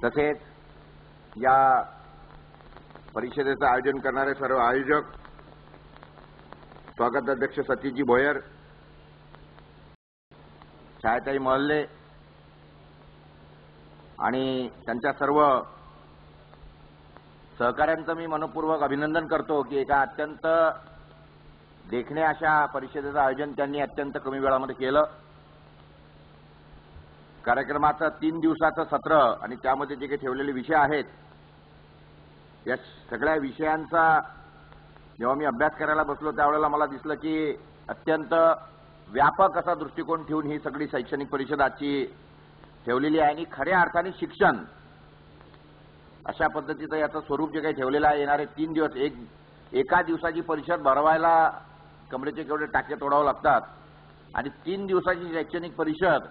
तसेच या परिषदेचं आयोजन करणारे सर्व आयोजक, स्वागताध्यक्ष सतीशजी भोयर, छायाताई महल्ले आणि त्यांच्या सर्व सहकाऱ्यांचं मी मनपूर्वक अभिनंदन करतो की एका अत्यंत देखण्या अशा परिषदेचं आयोजन त्यांनी अत्यंत कमी वेळामध्ये केलं. कार्यक्रमाचं 3 दिवसाचं सत्र आणि त्यामध्ये जे काही ठेवलेले विषय आहेत या सगळ्या विषयांचा जेव्हा मी अभ्यास करायला बसलो त्यावेळेला मला दिसलं की अत्यंत व्यापक असा दृष्टिकोन ठेवून ही सगळी शैक्षणिक परिषद आजची ठेवलेली आहे आणि खऱ्या अर्थाने शिक्षण अशा पद्धतीचं याचं स्वरूप जे काही ठेवलेलं आहे. येणारे 3 दिवस एका दिवसाची परिषद भरवायला कमरेचे केवढे टाके तोडावे लागतात आणि 3 दिवसाची शैक्षणिक परिषद,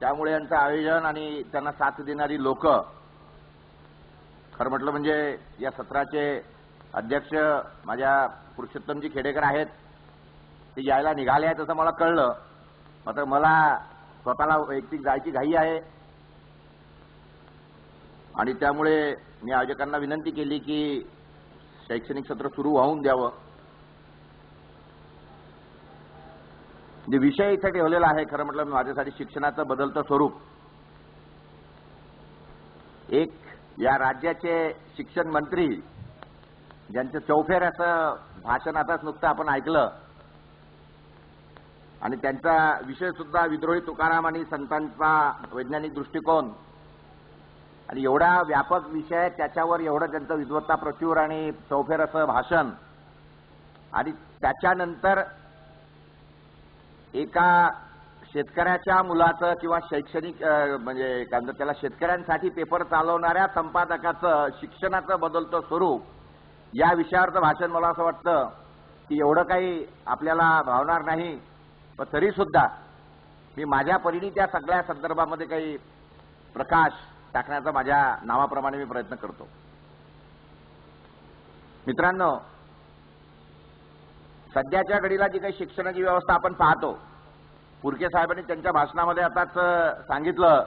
त्यामुळे यांचं आयोजन आणि त्यांना साथ देणारी लोक, खरं म्हटलं म्हणजे या सत्राचे अध्यक्ष माझ्या पुरुषोत्तमजी खेडेकर आहेत. ते यायला निघाले आहेत असं मला कळलं, मात्र मला स्वतःला वैयक्तिक जायची घाई आहे आणि त्यामुळे मी आयोजकांना विनंती केली की शैक्षणिक सत्र सुरू होऊन द्यावं. जे विषय इथे ठेवलेला आहे खरं म्हटलं माझ्यासाठी शिक्षणाचं बदलतं स्वरूप. एक या राज्याचे शिक्षण मंत्री ज्यांचं चौफेर असं भाषण आताच नुकतं आपण ऐकलं आणि त्यांचा विषय सुद्धा विद्रोही तुकाराम आणि संतांचा वैज्ञानिक दृष्टिकोन आणि एवढा व्यापक विषय, त्याच्यावर एवढं त्यांचं विद्वत्ता प्रचूर आणि चौफेर असं भाषण आणि त्याच्यानंतर एका शेतकऱ्याच्या मुलाचं किंवा शैक्षणिक म्हणजे काय म्हणतात त्याला शेतकऱ्यांसाठी पेपर चालवणाऱ्या संपादकाचं शिक्षणाचं बदलतं स्वरूप या विषयावरचं भाषण मला असं वाटतं की एवढं काही आपल्याला भावणार नाही, पण तरी सुद्धा मी माझ्या परीने त्या सगळ्या संदर्भामध्ये काही प्रकाश टाकण्याचा माझ्या नावाप्रमाणे मी प्रयत्न करतो. मित्रांनो, सध्याच्या घडीला जी काही शिक्षणाची व्यवस्था आपण पाहतो, पुरके साहेबांनी त्यांच्या भाषणामध्ये आताच सांगितलं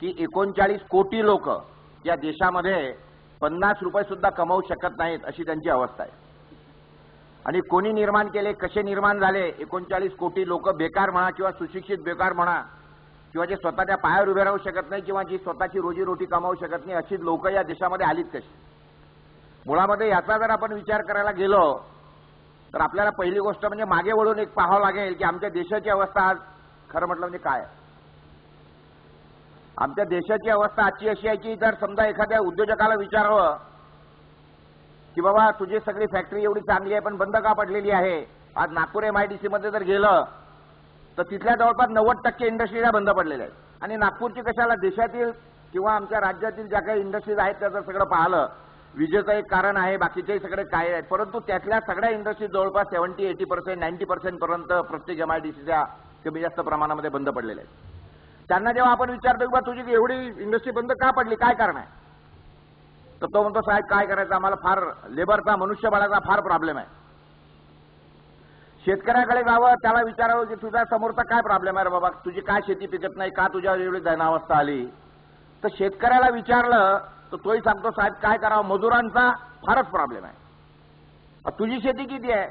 की 39 कोटी लोक या देशामध्ये 50 रुपये सुद्धा कमवू शकत नाहीत अशी त्यांची अवस्था आहे. आणि कोणी निर्माण केले, कसे निर्माण झाले 39 कोटी लोक बेकार म्हणा किंवा सुशिक्षित बेकार म्हणा किंवा जे स्वतःच्या पायावर उभे राहू शकत नाही किंवा जी स्वतःची रोजीरोटी कमावू शकत नाही अशी लोक या देशामध्ये आलीत कशी? मुळामध्ये याचा जर आपण विचार करायला गेलो तर आपल्याला पहिली गोष्ट म्हणजे मागे वळून एक पाहावं लागेल की आमच्या देशाची अवस्था आज खरं म्हटलं म्हणजे काय. आमच्या देशाची अवस्था आजची अशी आहे की जर समजा एखाद्या उद्योजकाला विचारावं की बाबा तुझी सगळी फॅक्टरी एवढी चांगली आहे पण बंद का पडलेली आहे, आज नागपूर MIDC मध्ये जर गेलं तर तिथल्या जवळपास 90% इंडस्ट्रीज बंद पडलेल्या आहेत. आणि नागपूरची कशाला, देशातील किंवा आमच्या राज्यातील ज्या काही इंडस्ट्रीज आहेत त्याचं सगळं पाहिलं, विजेचं एक कारण आहे, बाकीचेही सगळे काय आहेत, परंतु त्यातल्या सगळ्या इंडस्ट्रीज जवळपास 70-80% 90% पर्यंत प्रत्येक MIDCच्या कमी जास्त प्रमाणामध्ये बंद पडलेल्या आहेत. त्यांना जेव्हा आपण विचारतो की तुझी एवढी इंडस्ट्री बंद का पडली, काय कारण आहे, तर तो म्हणतो साहेब काय करायचं, आम्हाला फार लेबरचा, मनुष्यबळाचा फार प्रॉब्लेम आहे. शेतकऱ्याकडे जावं, त्याला विचारावं की तुझ्या समोरचा काय प्रॉब्लेम आहे रे बाबा, तुझी काय शेती पिकत नाही, का तुझ्यावर एवढी दैनावस्था आली. तर शेतकऱ्याला विचारलं तर तोही सांगतो साहेब काय करावं, मजुरांचा फारच प्रॉब्लेम आहे. तुझी शेती किती आहे,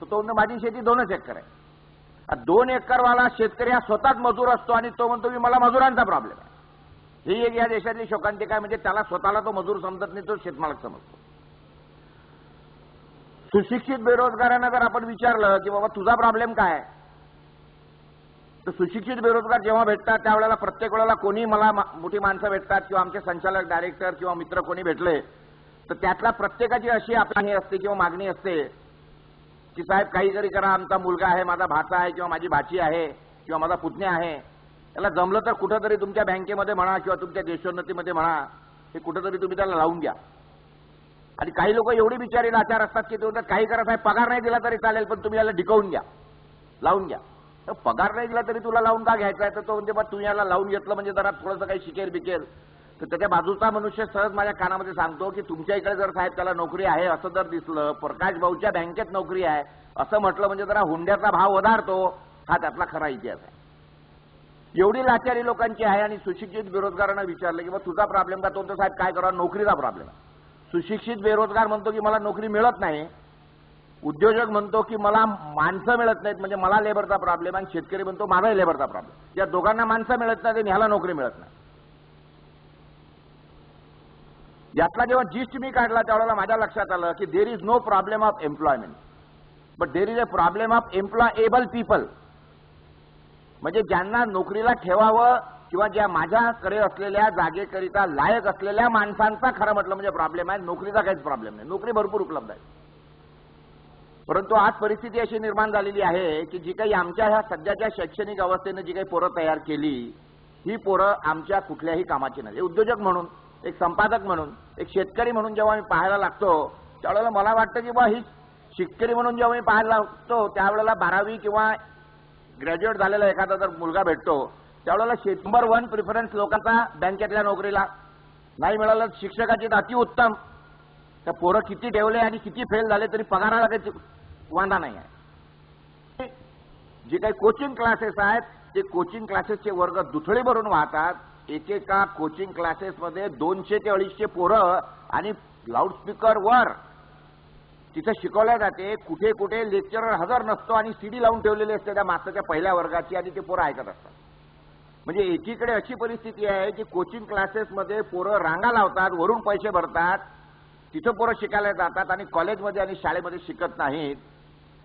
तर तो म्हणतो माझी शेती 2 एकर आहे. 2 एकरवाला शेतकरी हा स्वतःच मजूर असतो आणि तो म्हणतो की मला मजुरांचा प्रॉब्लेम आहे. ही एक या देशातली शोकांतिका आहे. म्हणजे त्याला स्वतःला तो मजूर समजत नाही, तो शेतमालक समजतो. सुशिक्षित बेरोजगारांना जर आपण विचारलं की बाबा तुझा प्रॉब्लेम काय आहे, तर सुशिक्षित बेरोजगार जेव्हा भेटतात त्यावेळेला प्रत्येक वेळेला कोणी मला मोठी माणसं भेटतात किंवा आमचे संचालक, डायरेक्टर किंवा मित्र कोणी भेटले तर त्यातल्या प्रत्येकाची अशी आपली असते किंवा मागणी असते की साहेब काहीतरी करा, आमचा मुलगा आहे, माझा भाचा आहे किंवा माझी भाची आहे किंवा माझा पुतण्या आहे, त्याला जमलं तर कुठंतरी तुमच्या बँकेमध्ये म्हणा किंवा तुमच्या देशोन्नतीमध्ये म्हणा, हे कुठंतरी तुम्ही त्याला लावून घ्या. आणि काही लोक एवढी बिचारी लाचार असतात की ते म्हणतात काही करा साहेब, पगार नाही दिला तरी चालेल पण तुम्ही याला डिकवून घ्या, लावून घ्या. तर पगार नाही दिला तरी तुला लावून का घ्यायचा आहे, तर तो म्हणजे बा तुम्ही याला लावून घेतलं म्हणजे जरा थोडंसं काही शिकेल बिकेल. तर त्याच्या बाजूचा मनुष्य सहज माझ्या कानामध्ये सांगतो की तुमच्या इकडे जर साहेब त्याला नोकरी आहे असं जर दिसलं, प्रकाश भाऊच्या बँकेत नोकरी आहे असं म्हटलं म्हणजे जरा हुंड्याचा भाव वधारतो, हा त्यातला खरा इतिहास आहे. एवढी लाचारी लोकांची आहे आणि सुशिक्षित बेरोजगारांना विचारलं की बा तुझा प्रॉब्लेम का, तो साहेब काय करा, नोकरीचा प्रॉब्लेम आहे. सुशिक्षित बेरोजगार म्हणतो की मला नोकरी मिळत नाही, उद्योजक म्हणतो की मला माणसं मिळत नाहीत, म्हणजे मला लेबरचा प्रॉब्लेम, आणि शेतकरी म्हणतो माझाही लेबरचा प्रॉब्लेम. या दोघांना माणसं मिळत नाही आणि ह्याला नोकरी मिळत नाही. यातला जेव्हा जिस्ट मी काढला त्यावेळेला माझ्या लक्षात आलं की there is no problem of employment, but there is a problem of employable people. म्हणजे ज्यांना नोकरीला ठेवावं किंवा ज्या माझ्याकडे असलेल्या जागेकरिता लायक असलेल्या माणसांचा खरं म्हटलं म्हणजे प्रॉब्लेम आहे. नोकरीचा काहीच प्रॉब्लेम नाही, नोकरी भरपूर उपलब्ध आहे. परंतु आज परिस्थिती अशी निर्माण झालेली आहे की जी काही आमच्या ह्या सध्याच्या शैक्षणिक अवस्थेनं जी काही पोरं तयार केली, ही पोरं आमच्या कुठल्याही कामाची नाही. उद्योजक म्हणून, एक संपादक म्हणून, एक शेतकरी म्हणून जेव्हा मी पाहायला लागतो त्यावेळेला मला वाटतं की बा ही शेतकरी म्हणून जेव्हा मी पाहायला लागतो त्यावेळेला 12वी किंवा ग्रॅज्युएट झालेला एखादा जर मुलगा भेटतो त्यावेळेला नंबर 1 प्रिफरन्स लोकांचा बँकेतल्या नोकरीला, नाही मिळालं शिक्षकाची अतिउत्तम. तर पोरं किती ठेवले आणि किती फेल झाले तरी पगाराला काही वांधा नाही आहे. जे काही कोचिंग क्लासेस आहेत ते कोचिंग क्लासेसचे वर्ग दुथडी भरून वाहतात. एकेका कोचिंग क्लासेसमध्ये 200 ते 250 पोरं आणि लाऊडस्पीकरवर तिथे शिकवल्या जाते. कुठे कुठे लेक्चरर हजर नसतो आणि सीडी लावून ठेवलेली असते त्या मास्तरच्या पहिल्या वर्गाची आणि ते पोरं ऐकत असतात. म्हणजे एकीकडे अशी परिस्थिती आहे की कोचिंग क्लासेसमध्ये पोरं रांगा लावतात, वरून पैसे भरतात, तिथं पोरं शिकायला जातात आणि कॉलेजमध्ये आणि शाळेमध्ये शिकत नाहीत.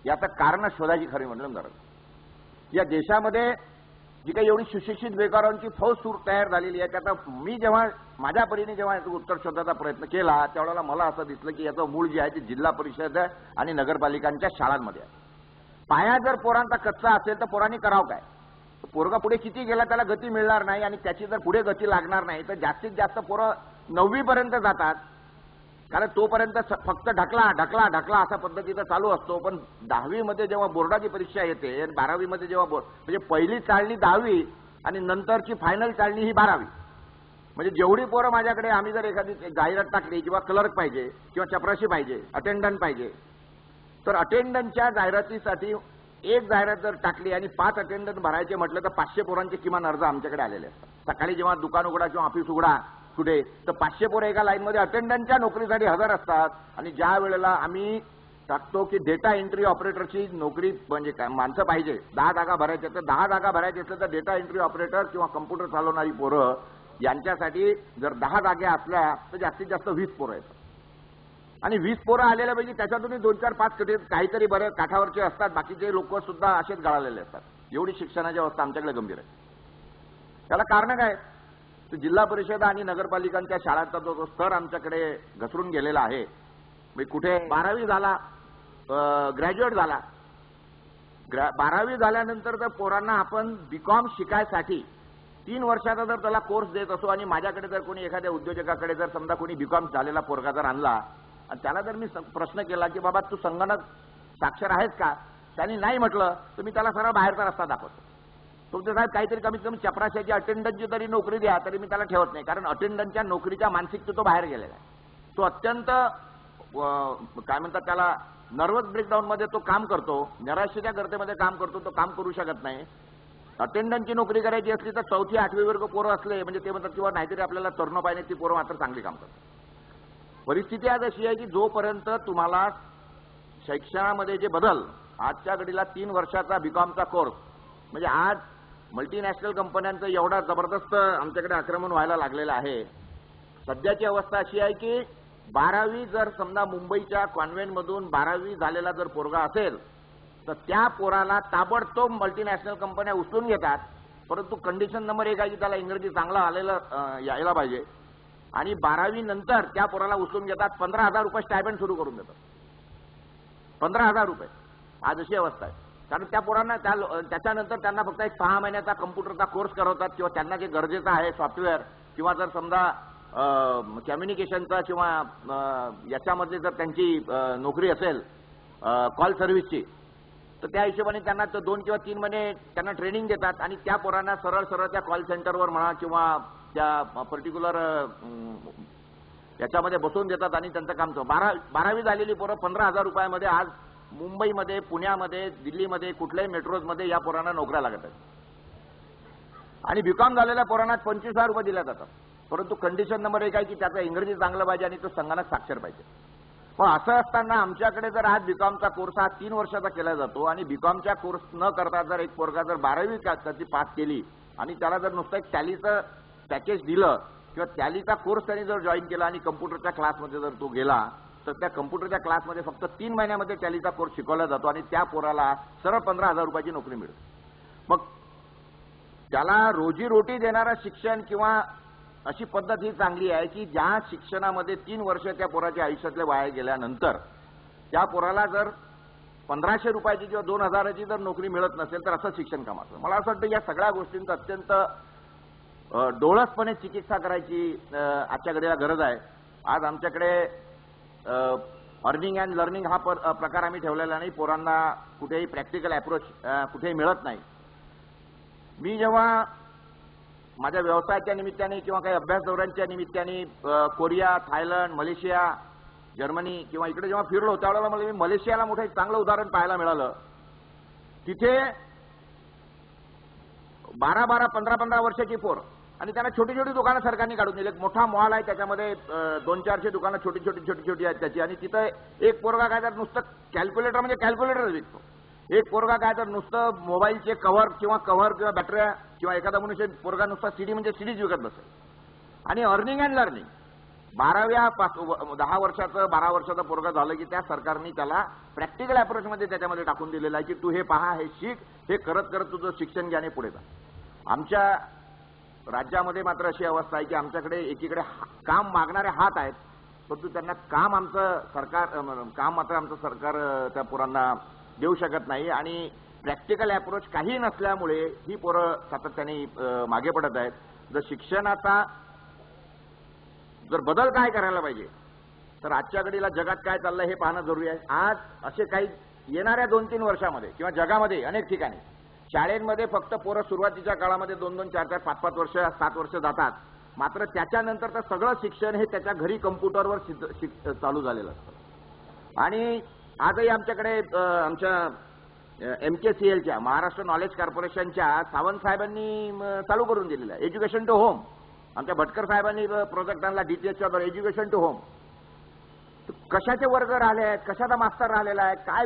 याचं कारण शोधायची खरी म्हणलं गरज. या देशामध्ये जी काही एवढी सुशिक्षित बेकारांची फौज तयार झालेली आहे त्याचा मी जेव्हा माझ्या परीने जेव्हा याचं उत्तर शोधायचा प्रयत्न केला त्यावेळेला मला असं दिसलं की याचं मूळ जे आहे ते जिल्हा परिषद आणि नगरपालिकांच्या शाळांमध्ये आहे. पाया जर पोरांचा कच्चा असेल तर पोरांनी करावं काय? पोरगा पुढे किती गेला त्याला गती मिळणार नाही आणि त्याची जर पुढे गती लागणार नाही तर जास्तीत जास्त पोरं 9वी पर्यंत जातात. कारण तोपर्यंत फक्त ढकला ढकला ढकला अशा पद्धतीचा चालू असतो. पण 10वी मध्ये जेव्हा बोर्डाची परीक्षा येते आणि 12वी मध्ये जेव्हा म्हणजे पहिली चाळणी 10वी आणि नंतरची फायनल चाळणी ही 12वी. म्हणजे जेवढी पोरं माझ्याकडे, आम्ही जर एखादी जाहिरात टाकली किंवा क्लर्क पाहिजे किंवा चपराशी पाहिजे, अटेंडंट पाहिजे, तर अटेंडंटच्या जाहिरातीसाठी एक जाहिरात जर टाकली आणि 5 अटेंडंट भरायचे म्हटलं तर 500 पोरांचे किमान अर्ज आमच्याकडे आलेले असतात. सकाळी जेव्हा दुकान उघडा किंवा ऑफिस उघडा कुठे तर 500 पोरं एका लाईनमध्ये अटेंडंटच्या नोकरीसाठी हजर असतात. आणि ज्या वेळेला आम्ही टाकतो की डेटा एंट्री ऑपरेटरची नोकरी म्हणजे काय माणसं पाहिजे, 10 जागा भरायच्या, तर 10 जागा भरायच्या असल्या तर डेटा एंट्री ऑपरेटर किंवा कम्प्युटर चालवणारी पोरं यांच्यासाठी जर 10 जागा असल्या तर जास्तीत जास्त 20 पोरं आहेत. आणि 20 पोरं आलेल्या पाहिजे त्याच्यातून 2-4-5 काहीतरी बरे काठावरचे असतात, बाकीचे लोक सुद्धा असेच गळालेले असतात. एवढी शिक्षणाची अवस्था आमच्याकडे गंभीर आहे. त्याला कारण काय? तर जिल्हा परिषद आणि नगरपालिकांच्या शाळांचा जो स्तर आमच्याकडे घसरून गेलेला आहे. कुठे 12वी झाला, ग्रॅज्युएट झाला, 12वी झाल्यानंतर तर पोरांना आपण बीकॉम शिकायसाठी 3 वर्षाचा जर त्याला कोर्स देत असो आणि माझ्याकडे जर कोणी एखाद्या उद्योजकाकडे जर समजा कोणी बीकॉम झालेला पोरगा जर आणला आणि त्याला जर मी प्रश्न केला की बाबा तू संगणक साक्षर आहेस का, त्यांनी नाही म्हटलं तर मी त्याला सरळ बाहेरचा रस्ता दाखवतो. तुमचे साहेब काहीतरी कमीत कमी चपराशाची अटेंडंटची तरी नोकरी द्या, तरी मी त्याला ठेवत नाही. कारण अटेंडंटच्या नोकरीच्या मानसिकतेत तो बाहेर गेलेला आहे. तो अत्यंत काय म्हणतात त्याला नर्वस ब्रेकडाऊन मध्ये तो काम करतो, निराशेच्या गर्तेमध्ये काम करतो, तो काम करू शकत नाही. अटेंडंटची नोकरी करायची असली तर 4थी 8वी वर्ग पोरं असले म्हणजे ते म्हणतात किंवा नाहीतरी आपल्याला तरुण पाहिजे ती पोरं मात्र चांगली काम करतात. परिस्थिती आज अशी आहे की जोपर्यंत तुम्हाला शिक्षणामध्ये जे बदल, आजच्या घडीला 3 वर्षाचा बीकॉमचा कोर्स म्हणजे आज मल्टीनॅशनल कंपन्यांचं एवढा जबरदस्त आमच्याकडे आक्रमण व्हायला लागलेलं आहे. सध्याची अवस्था अशी आहे की 12वी जर समजा मुंबईच्या कॉन्व्हेंटमधून 12वी झालेला जर पोरगा असेल तर त्या पोराला ताबडतोब मल्टीनॅशनल कंपन्या उचलून घेतात. परंतु कंडिशन नंबर 1 आहे की त्याला इंग्रजी चांगला यायला पाहिजे. आणि 12वी नंतर त्या पोराला उचलून घेतात, 15,000 रुपये स्टायपेंड सुरू करून देतात. 15,000 रुपये आज अशी अवस्था आहे. कारण त्या पोरांना त्याच्यानंतर त्यांना फक्त एक 6 महिन्याचा कम्प्युटरचा कोर्स करवतात किंवा त्यांना जे गरजेचं आहे सॉफ्टवेअर किंवा जर समजा कम्युनिकेशनचा किंवा याच्यामध्ये जर त्यांची नोकरी असेल कॉल सर्व्हिसची तर त्या हिशोबाने त्यांना 2 किंवा 3 महिने त्यांना ट्रेनिंग देतात आणि त्या पोरांना सरळ सरळ त्या कॉल सेंटरवर म्हणा किंवा त्या पर्टिक्युलर याच्यामध्ये बसवून देतात आणि त्यांचं काम 12वी झालेली पोरं 15,000 रुपयामध्ये आज मुंबईमध्ये, पुण्यामध्ये, दिल्लीमध्ये कुठल्याही मेट्रोजमध्ये या पोरांना नोकऱ्या लागत आहेत. आणि बीकॉम झालेल्या पोरांना 25,000 रुपये दिले जातात. परंतु कंडिशन नंबर 1 आहे की त्याचा इंग्रजी चांगलं पाहिजे आणि तो संगणक साक्षर पाहिजे. पण असं असताना आमच्याकडे जर आज बीकॉमचा कोर्स हा 3 वर्षाचा केला जातो आणि बीकॉमच्या कोर्स न करता जर एक पोरगा जर 12वी त्याची पास केली आणि त्याला जर नुसतं एक टॅलीचं पॅकेज दिलं किंवा टॅलीचा कोर्स त्यांनी जर जॉईन केला आणि कम्प्युटरच्या क्लासमध्ये जर तो गेला तर त्या कम्प्युटरच्या क्लासमध्ये फक्त 3 महिन्यामध्ये टॅलीचा कोर्स शिकवला जातो आणि त्या पोराला सरळ 15,000 रुपयाची नोकरी मिळते. मग त्याला रोजीरोटी देणारं शिक्षण किंवा अशी पद्धत ही चांगली आहे की ज्या शिक्षणामध्ये 3 वर्ष त्या पोराच्या आयुष्यातले वाया गेल्यानंतर त्या पोराला जर 1,500 रुपयाची किंवा 2,000ची जर नोकरी मिळत नसेल तर असं शिक्षण कामाचं. मला असं वाटतं या सगळ्या गोष्टींचं अत्यंत डोळसपणे चिकित्सा करायची आजच्या घडीला गरज आहे. आज आमच्याकडे अर्निंग अँड लर्निंग हा प्रकार आम्ही ठेवलेला नाही. पोरांना कुठेही प्रॅक्टिकल अप्रोच कुठेही मिळत नाही. मी जेव्हा माझ्या व्यवसायाच्या निमित्ताने किंवा काही अभ्यास दौऱ्यांच्या निमित्ताने कोरिया, थायलंड, मलेशिया, जर्मनी किंवा इकडे जेव्हा फिरलो त्यावेळेला मला मलेशियाला मोठं एक चांगलं उदाहरण पाहायला मिळालं. तिथे 12-12, 15-15 वर्षाची पोर आणि त्यांना छोटी छोटी दुकानं सरकारने काढून दिली. एक मोठा मॉल आहे त्याच्यामध्ये 200-400 दुकानं छोटी छोटी आहेत त्याची आणि तिथं एक पोरगा काय तर नुसतं कॅल्क्युलेटर म्हणजे कॅल्क्युलेटर विकतो. एक पोरगा काय तर नुसतं मोबाईलचे कव्हर किंवा बॅटऱ्या किंवा एखादा मनुष्य पोरगा नुसता सीडी म्हणजे सीडीज विकत बसेल. आणि अर्निंग अँड लर्निंग 10 वर्षाचं 12 वर्षाचं पोरगा झालं की त्या सरकारने त्याला प्रॅक्टिकल अप्रोचमध्ये त्याच्यामध्ये टाकून दिलेलं आहे की तू हे पहा, हे शिक, हे करत करत तुझं शिक्षण घ्याने पुढे जा. आमच्या राज्यामध्ये मात्र अशी अवस्था आहे की आमच्याकडे एकीकडे काम मागणारे हात आहेत परंतु त्यांना काम मात्र आमचं सरकार त्या पोरांना देऊ शकत नाही आणि प्रॅक्टिकल अप्रोच काही नसल्यामुळे ही पोरं सातत्याने मागे पडत आहेत. जर शिक्षणाचा जर बदल काय करायला पाहिजे तर आजच्या घडीला जगात काय चाललंय हे पाहणं जरुरी आहे. आज असे काही येणाऱ्या 2-3 वर्षामध्ये किंवा जगामध्ये अनेक ठिकाणी शाळेमध्ये फक्त पोरं सुरुवातीच्या काळामध्ये 2-2, 4-4, 5-5 वर्ष 7 वर्ष जातात. मात्र त्याच्यानंतर तर सगळं शिक्षण हे त्याच्या घरी कम्प्युटरवर चालू झालेलं असतं. आणि आजही आमच्याकडे आमच्या MKCLच्या महाराष्ट्र नॉलेज कॉर्पोरेशनच्या सावंत साहेबांनी चालू करून दिलेलं आहे एज्युकेशन टू होम. आमच्या भटकर साहेबांनी प्रोजेक्ट आणला DTHच्या द्वारे एज्युकेशन टू होम. कशाचे वर्ग राहिले आहेत, कशाचा मास्टर राहिलेला आहे, काय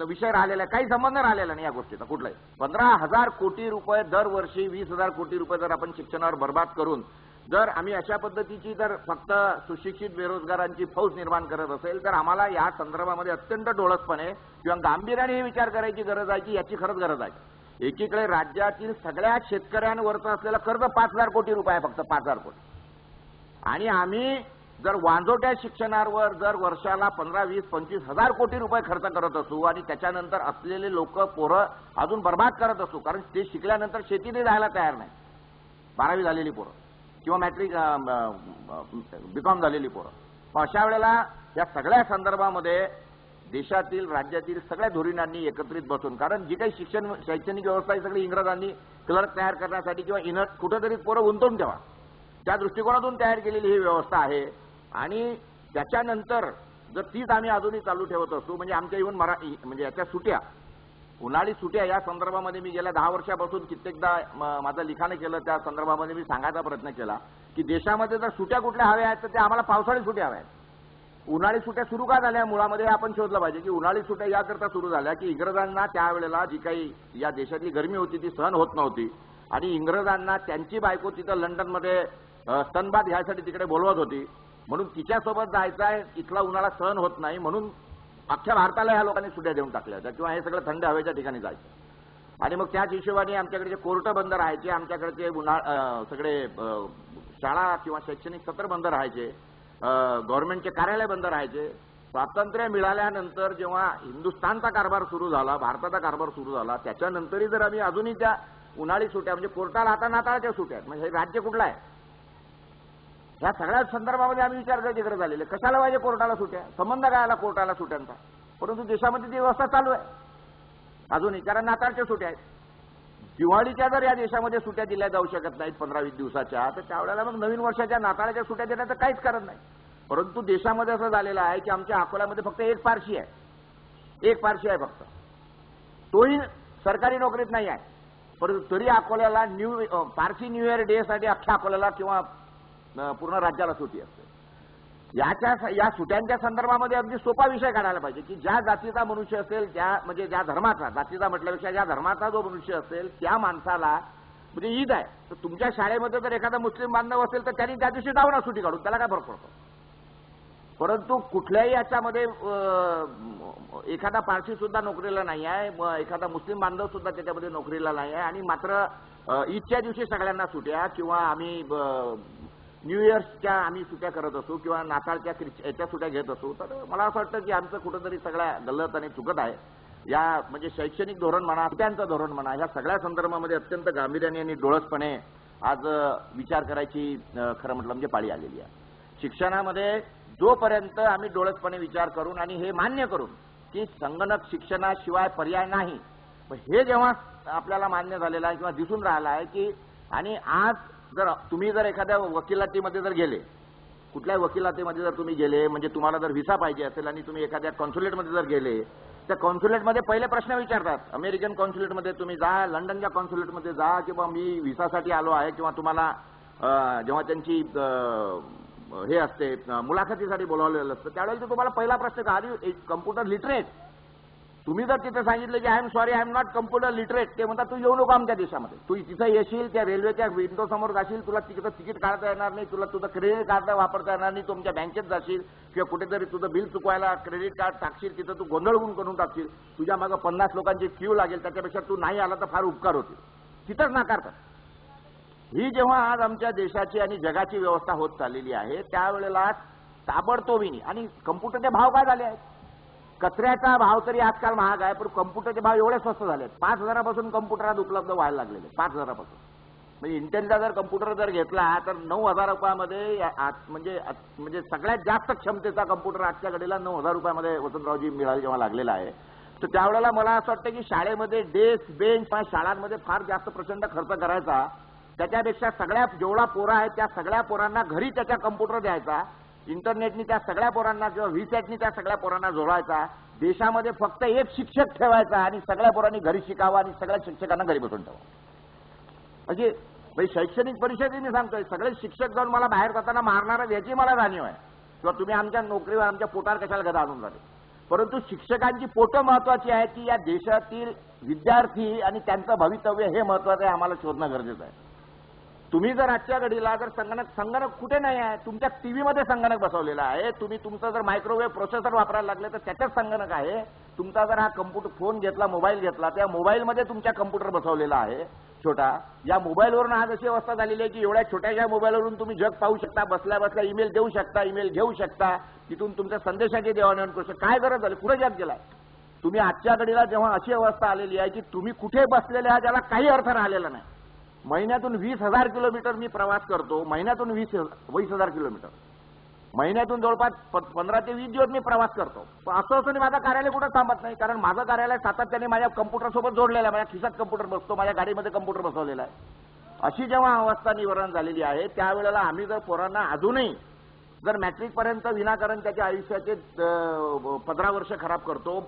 विषय राहिलेला आहे, काही संबंध राहिलेला नाही या गोष्टीचा कुठलाही. 15,000 कोटी रुपये दरवर्षी 20,000 कोटी रुपये जर आपण शिक्षणावर बर्बाद करून जर आम्ही अशा पद्धतीची जर फक्त सुशिक्षित बेरोजगारांची फौज निर्माण करत असेल तर आम्हाला या संदर्भामध्ये अत्यंत डोळसपणे किंवा गांभीर्याने हे विचार करायची गरज आहे की याची खरंच गरज आहे. एकीकडे राज्यातील सगळ्या शेतकऱ्यांवरचं असलेलं कर्ज 5,000 कोटी रुपये आहे, फक्त 5,000 कोटी. आणि आम्ही जर वांजोट्या शिक्षणावर जर वर्षाला 15-20-25,000 कोटी रुपये खर्च करत असू आणि त्याच्यानंतर असलेले लोक पोरं अजून बर्बाद करत असू कारण ते शिकल्यानंतर शेतीने जायला तयार नाही. 12वी झालेली पोरं किंवा मॅट्रिक बीकॉम झालेली पोरं. अशा वेळेला या सगळ्या संदर्भामध्ये देशातील राज्यातील सगळ्या धोरणांनी एकत्रित बसून कारण जी काही शैक्षणिक व्यवस्था ही सगळी इंग्रजांनी क्लर्क तयार करण्यासाठी किंवा कुठेतरी पोरं गुंतवून ठेवा त्या दृष्टिकोनातून तयार केलेली ही व्यवस्था आहे. आणि त्याच्यानंतर जर तीच आम्ही अजूनही चालू ठेवत असू म्हणजे आमच्या इव्हन म्हणजे याच्या सुट्या उन्हाळी सुट्या या संदर्भामध्ये मी गेल्या 10 वर्षापासून कित्येकदा माझं लिखाण केलं. त्या संदर्भामध्ये मी सांगायचा प्रयत्न केला की देशामध्ये जर सुट्या कुठल्या हव्या आहेत तर त्या आम्हाला पावसाळी सुट्या हव्या आहेत. उन्हाळी सुट्या सुरू का झाल्या मुळामध्ये आपण शोधलं पाहिजे की उन्हाळी सुट्या याकरता सुरू झाल्या की इंग्रजांना त्यावेळेला जी काही या देशातली गरमी होती ती सहन होत नव्हती आणि इंग्रजांना त्यांची बायको तिथं लंडनमध्ये स्तनबाद ह्यासाठी तिकडे बोलवत होती म्हणून तिच्यासोबत जायचं आहे. इथला उन्हाळा सहन होत नाही म्हणून अख्ख्या भारताला ह्या लोकांनी सुट्या देऊन टाकल्या होत्या किंवा हे सगळं थंड हवेच्या ठिकाणी जायचं. आणि मग त्याच हिशोबाने आमच्याकडे कोर्ट बंद राहायचे, आमच्याकडचे सगळे शाळा किंवा शैक्षणिक सत्र बंद राहायचे, गव्हर्नमेंटचे कार्यालय बंद राहायचे. स्वातंत्र्य मिळाल्यानंतर जेव्हा हिंदुस्थानचा कारभार सुरू झाला, भारताचा कारभार सुरू झाला त्याच्यानंतरही जर आम्ही अजूनही त्या उन्हाळी सुट्या म्हणजे कोर्टाला आता नाताळच्या सुट्या आहेत म्हणजे हे राज्य कुठलं आहे ह्या सगळ्या संदर्भामध्ये आम्ही विचार करायची गरज आलेली. कशाला पाहिजे कोर्टाला सुट्या, संबंध काय आला कोर्टाला सुट्यांचा. परंतु देशामध्ये ती व्यवस्था चालू आहे अजूनही कारण नाताळच्या सुट्या आहेत. दिवाळीच्या जर या देशामध्ये सुट्या दिल्या जाऊ शकत नाहीत 15-20 दिवसाच्या तर त्यावेळेला मग नवीन वर्षाच्या नाताळच्या सुट्या देण्याचं काहीच कारण नाही. परंतु देशामध्ये असं झालेलं आहे की आमच्या अकोल्यामध्ये फक्त एक पारशी आहे फक्त, तोही सरकारी नोकरीत नाही आहे. परंतु तरी अकोल्याला पारसी न्यू इयर डे साठी अख्ख्या अकोल्याला किंवा पूर्ण राज्याला सुट्टी असते. या सुट्यांच्या संदर्भामध्ये अगदी सोपा विषय काढायला पाहिजे की ज्या जातीचा मनुष्य असेल, म्हणजे ज्या धर्माचा, जातीचा म्हटल्यापेक्षा ज्या धर्माचा जो मनुष्य असेल त्या माणसाला म्हणजे ईद आहे, तर तुमच्या शाळेमध्ये जर एखादा मुस्लिम बांधव असेल तर त्यांनी त्या दिवशी जाऊ ना सुट्टी काढून, त्याला काय फरक पडतो. परंतु कुठल्याही याच्यामध्ये एखादा पारसी सुद्धा नोकरीला नाही आहे, एखादा मुस्लिम बांधव सुद्धा त्याच्यामध्ये नोकरीला नाही आहे, आणि मात्र ईदच्या दिवशी सगळ्यांना सुट्या किंवा आम्ही न्यू इयर्सच्या आम्ही सुट्या करत असू किंवा नाताळच्या याच्या सुट्या घेत असू. तर मला असं वाटतं की आमचं कुठंतरी सगळ्या गल्लत आणि चुकत आहे. या म्हणजे शैक्षणिक धोरण म्हणा, सुट्यांचं धोरण म्हणा, या सगळ्या संदर्भामध्ये अत्यंत गांभीर्याने आणि डोळसपणे आज विचार करायची खरं म्हटलं म्हणजे पाळी आलेली आहे. शिक्षणामध्ये जोपर्यंत आम्ही डोळसपणे विचार करून आणि हे मान्य करून की संगणक शिक्षणाशिवाय पर्याय नाही, हे जेव्हा आपल्याला मान्य झालेलं आहे किंवा दिसून राहिलं आहे की, आणि आज तुम्ही जर एखाद्या वकिलातीमध्ये जर गेले, कुठल्याही वकिलातीमध्ये जर तुम्ही गेले, म्हणजे तुम्हाला जर व्हिसा पाहिजे असेल आणि तुम्ही एखाद्या कॉन्सुलेटमध्ये जर गेले, त्या कॉन्सुलेटमध्ये पहिले प्रश्न विचारतात. अमेरिकन कॉन्सुलेटमध्ये तुम्ही जा, लंडनच्या कॉन्सुलेटमध्ये जा, किंवा मी व्हिसासाठी आलो आहे, किंवा तुम्हाला जेव्हा त्यांची हे असते मुलाखतीसाठी बोलावलेलं असतं त्यावेळेला तुम्हाला पहिला प्रश्न का, आर कम्प्युटर लिटरेट. तुम्ही जर तिथे सांगितलं की I am sorry I am not computer literate, ते म्हणतात तू येऊ नको आमच्या देशामध्ये. तू तिथं येशील, त्या रेल्वेच्या विंडो समोर जाशील, तुला तिकीट काढता येणार नाही, तुला तुझं क्रेडिट कार्ड वापरता येणार नाही, तुमच्या बँकेत जाशील किंवा कुठेतरी तुझं बिल चुकवायला क्रेडिट कार्ड टाकशील, तिथं तू गोंधळून करून टाकशील, तुझ्या मागं 50 लोकांची क्यू लागेल, त्याच्यापेक्षा तू नाही आला तर फार उपकार होतील, तिथंच नाकारतात. ही जेव्हा आज आमच्या देशाची आणि जगाची व्यवस्था होत चाललेली आहे त्यावेळेला ताबडतोबीने, आणि कम्प्युटरचे भाव काय झाले आहेत, कचऱ्याचा भाव तरी आजकाल महाग आहे, पण कम्प्युटरचे भाव एवढे स्वस्त झाले आहेत. 5,000पासून कम्प्युटर आज उपलब्ध व्हायला लागलेले, 5,000पासून. म्हणजे इंटेलचा जर कम्प्युटर जर घेतला तर 9,000 रुपयामध्ये म्हणजे सगळ्यात जास्त क्षमतेचा कम्प्युटर आजच्या घडीला 9,000 रुपयामध्ये वसंतरावजी मिळाले जेव्हा लागलेला आहे. तर त्यावेळेला मला असं वाटतं की शाळेमध्ये डेस्क बेंच, शाळांमध्ये फार जास्त प्रचंड खर्च करायचा, त्याच्यापेक्षा सगळ्या जेवढा पोरं आहेत त्या सगळ्या पोरांना घरी त्याचा कम्प्युटर द्यायचा, इंटरनेटनी त्या सगळ्या पोरांना किंवा व्हीसॅटनी त्या सगळ्या पोरांना जोडायचा, देशामध्ये फक्त एक शिक्षक ठेवायचा आणि सगळ्या पोरांनी घरी शिकावं आणि सगळ्या शिक्षकांना घरी बसून ठेवा. म्हणजे शैक्षणिक परिषदेने सांगतोय, सगळे शिक्षक जाऊन मला बाहेर जाताना मारणार याची मला जाणीव आहे, किंवा तुम्ही आमच्या नोकरीवर आमच्या पोटावर कशाला गदा आणून झाले. परंतु शिक्षकांची पोटं महत्वाची आहेत की या देशातील विद्यार्थी आणि त्यांचं भवितव्य हे महत्वाचं आहे, आम्हाला शोधणं गरजेचं आहे. तुम्ही जर आजच्या घडीला जर संगणक कुठे नाही आहे, तुमच्या टीव्हीमध्ये संगणक बसवलेला आहे, तुम्ही तुमचं जर मायक्रोवेव्ह प्रोसेसर वापरायला लागले तर त्याच्यात संगणक आहे, तुमचा जर हा कम्प्युटर फोन घेतला, मोबाईल घेतला, त्या मोबाईलमध्ये तुमच्या कम्प्युटर बसवलेला आहे छोटा. या मोबाईलवरून आज अशी अवस्था झालेली आहे की एवढ्या छोट्याशा मोबाईलवरून तुम्ही जग पाहू शकता, बसल्या बसल्या ईमेल देऊ शकता, ईमेल घेऊ शकता, तिथून तुमच्या संदेशाची देवाणघेवाण करू शकता. काय गरज झाली, कुठे जग गेलाय तुम्ही आजच्या घडीला, जेव्हा अशी अवस्था आलेली आहे की तुम्ही कुठे बसलेले आहात त्याला काही अर्थ राहिलेला नाही. महिन्यातून 20,000 किलोमीटर मी प्रवास करतो, महिन्यातून 20,000 किलोमीटर, महिन्यातून जवळपास 15 ते 20 दिवस मी प्रवास करतो. असं असून माझं कार्यालय कुठं थांबत नाही, कारण माझं कार्यालय सातत्याने माझ्या कम्प्युटर सोबत जोडलेलं आहे, माझ्या खिशात कम्प्युटर बसतो, माझ्या गाडीमध्ये कम्प्युटर बसवलेला आहे. अशी जेव्हा अवस्था निवारण झालेली आहे त्यावेळेला आम्ही जर पोरांना अजूनही जर मॅट्रिक पर्यंत विनाकारण त्याच्या आयुष्याचे 15 वर्ष खराब करतो,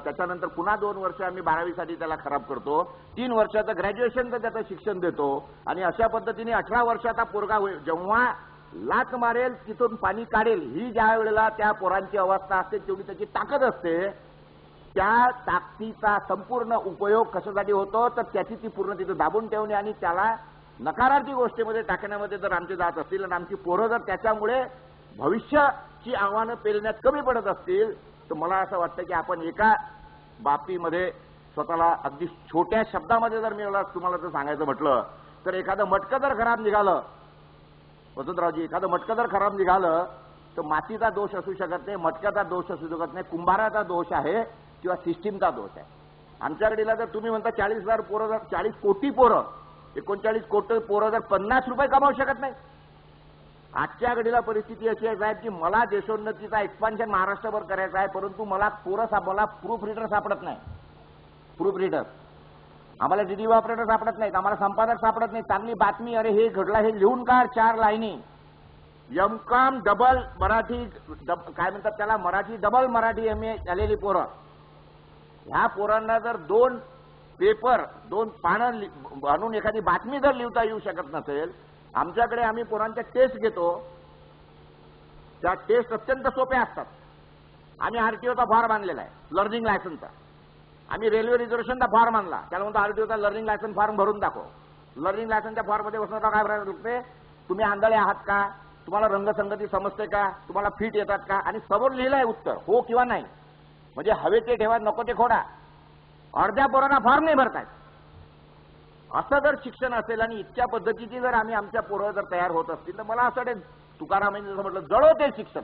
त्याच्यानंतर पुन्हा 2 वर्ष आम्ही 12वीसाठी त्याला खराब करतो, 3 वर्षाचं ग्रॅज्युएशनचं त्याचं शिक्षण देतो, आणि अशा पद्धतीने 18 वर्षाचा पोरगा होईल, जेव्हा लाच मारेल तिथून पाणी काढेल, ही ज्या वेळेला त्या पोरांची अवस्था असते तेवढी त्याची ताकद असते. त्या ताकदीचा संपूर्ण उपयोग कशासाठी होतो तर त्याची ती पूर्ण तिथे दाबून ठेवणे आणि त्याला नकारार्थी गोष्टीमध्ये टाकण्यामध्ये जर आमचे जात असतील आणि आमची पोरं जर त्याच्यामुळे भविष्याची आव्हानं पेलण्यात कमी पडत असतील तर मला असं वाटतं की आपण एका बाबतीमध्ये स्वतःला अगदी छोट्या शब्दामध्ये जर मी तुम्हाला जर सांगायचं म्हटलं तर एखादं मटकं जर खराब निघालं, वसंतरावजी, एखादं मटकं जर खराब निघालं तर मातीचा दोष असू शकत नाही, मटक्याचा दोष असू शकत नाही, कुंभाराचा दोष आहे किंवा सिस्टीमचा दोष आहे. आमच्याकडीला जर तुम्ही म्हणता 40,000 पोरं, जर 40 कोटी पोरं, 39 कोटी पोरं जर 50 रुपये कमावू शकत नाही, आजच्या घडीला परिस्थिती अशी आहे साहेब की मला देशोन्नतीचा एक्सपान्शन महाराष्ट्रभर करायचा आहे, परंतु मला मला प्रूफ रीडर सापडत नाही. प्रूफ रीडर आम्हाला डीडी ऑपरेटर सापडत नाहीत, आम्हाला संपादक सापडत नाही. चांगली बातमी, अरे हे घडला, हे लिहून काढ 4 लाईनी. एमकॉम डबल मराठी, काय म्हणतात त्याला, मराठी डबल मराठी MA झालेली पोरं, ह्या पोरांना जर 2 पेपर 2 पानं आणून एखादी बातमी जर लिहिता येऊ शकत नसेल, आमच्याकडे आम्ही पोरांच्या टेस्ट घेतो. त्या टेस्ट अत्यंत सोप्या असतात. आम्ही आरटीओचा फॉर्म आणलेला आहे लर्निंग लायसन्सचा. आम्ही रेल्वे रिझर्वेशनचा फॉर्म आणला, त्याला म्हणतो आरटीओचा लर्निंग लायसन्स फॉर्म भरून दाखव. लर्निंग लायसन्सच्या फॉर्ममध्ये वसंतराव काय भरायला लागते, तुम्ही आंधळे आहात का, तुम्हाला रंगसंगती समजते का, तुम्हाला फिट येतात का, आणि समोर लिहिलं आहे उत्तर हो किंवा नाही. म्हणजे हवे ते ठेवा नको ते खोडा. अर्ध्या पोरांना फॉर्म नाही भरतायत. असं जर शिक्षण असेल आणि इतक्या पद्धतीची जर आम्ही आमच्या पोरं जर तयार होत असतील तर मला असं वाटेल तुकारामांनी जसं म्हटलं जळो ते शिक्षण.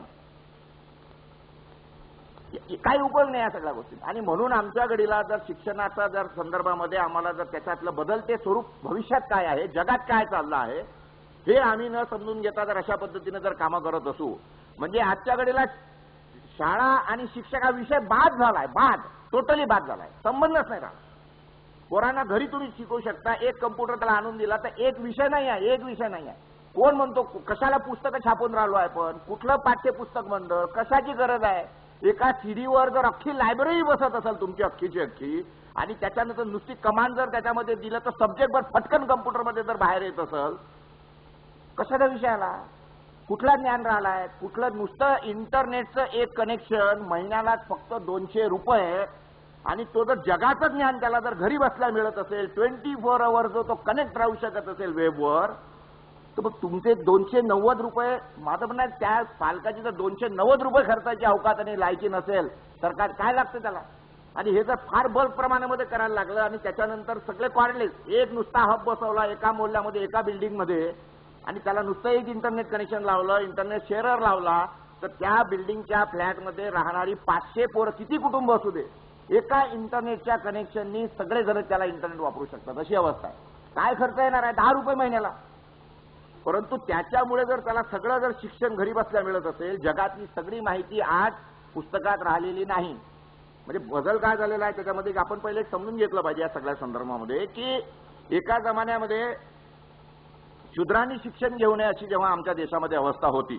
काही उपयोग नाही या सगळ्या गोष्टी. आणि म्हणून आमच्या घडीला जर शिक्षणाच्या जर संदर्भामध्ये आम्हाला जर त्याच्यातलं बदलते स्वरूप भविष्यात काय आहे, जगात काय चाललं आहे, हे आम्ही न समजून घेता जर अशा पद्धतीने जर कामं करत असू, म्हणजे आजच्या घडीला शाळा आणि शिक्षक हा विषय बाद झालाय. टोटली बाद झालाय. संबंधच नाही राहिला. पोरांना घरी तुम्ही शिकवू शकता, एक कम्प्युटर त्याला आणून दिला तर एक विषय नाही आहे. कोण म्हणतो कशाला पुस्तकं छापून राहिलो आहे, पण कुठलं पाठ्यपुस्तक मंडळ, कशाची गरज आहे. एका सीडीवर जर अख्खी लायब्ररी बसत असेल तुमची अख्खी, आणि त्याच्यानंतर नुसती कमांड जर त्याच्यामध्ये दिलं तर सब्जेक्ट वर फटकन कम्प्युटरमध्ये जर बाहेर येत असेल, कशाचा विषय आला. कुठला ज्ञान राहिलाय. कुठलं नुसतं इंटरनेटचं एक कनेक्शन महिन्याला फक्त 200 रुपये, आणि तो जर जगाचं ज्ञान त्याला जर घरी बसल्या मिळत असेल, 24 आवर जो तो कनेक्ट राहू शकत असेल वेबवर, तर मग तुमचे 290 रुपये, माझं म्हणणं आहे त्या पालकाची जर 290 रुपये खर्चाची अवकात आणि लायकी नसेल तर काय लागतं त्याला. आणि हे जर फार बल्क प्रमाणामध्ये करायला लागलं आणि त्याच्यानंतर सगळे कॉर्डलेस, एक नुसता हब बसवला एका मोहल्ल्यामध्ये एका बिल्डिंगमध्ये, आणि त्याला नुसतं एक इंटरनेट कनेक्शन लावलं, इंटरनेट शेअरर लावला, तर त्या बिल्डिंगच्या फ्लॅटमध्ये राहणारी 500 पोरं किती कुटुंब असू दे, एका इंटरनेटच्या कनेक्शननी सगळेजण त्याला इंटरनेट वापरू शकतात. अशी अवस्था आहे. काय खर्च येणार आहे, 10 रुपये महिन्याला. परंतु त्याच्यामुळे जर त्याला सगळं जर शिक्षण घरी बसल्या मिळत असेल, जगातली सगळी माहिती आज पुस्तकात राहिलेली नाही. म्हणजे बदल काय झालेला आहे त्याच्यामध्ये आपण पहिले समजून घेतलं पाहिजे या सगळ्या संदर्भामध्ये, की एका जमान्यामध्ये शूद्रांनी शिक्षण घेऊ नये अशी जेव्हा आमच्या देशामध्ये अवस्था होती,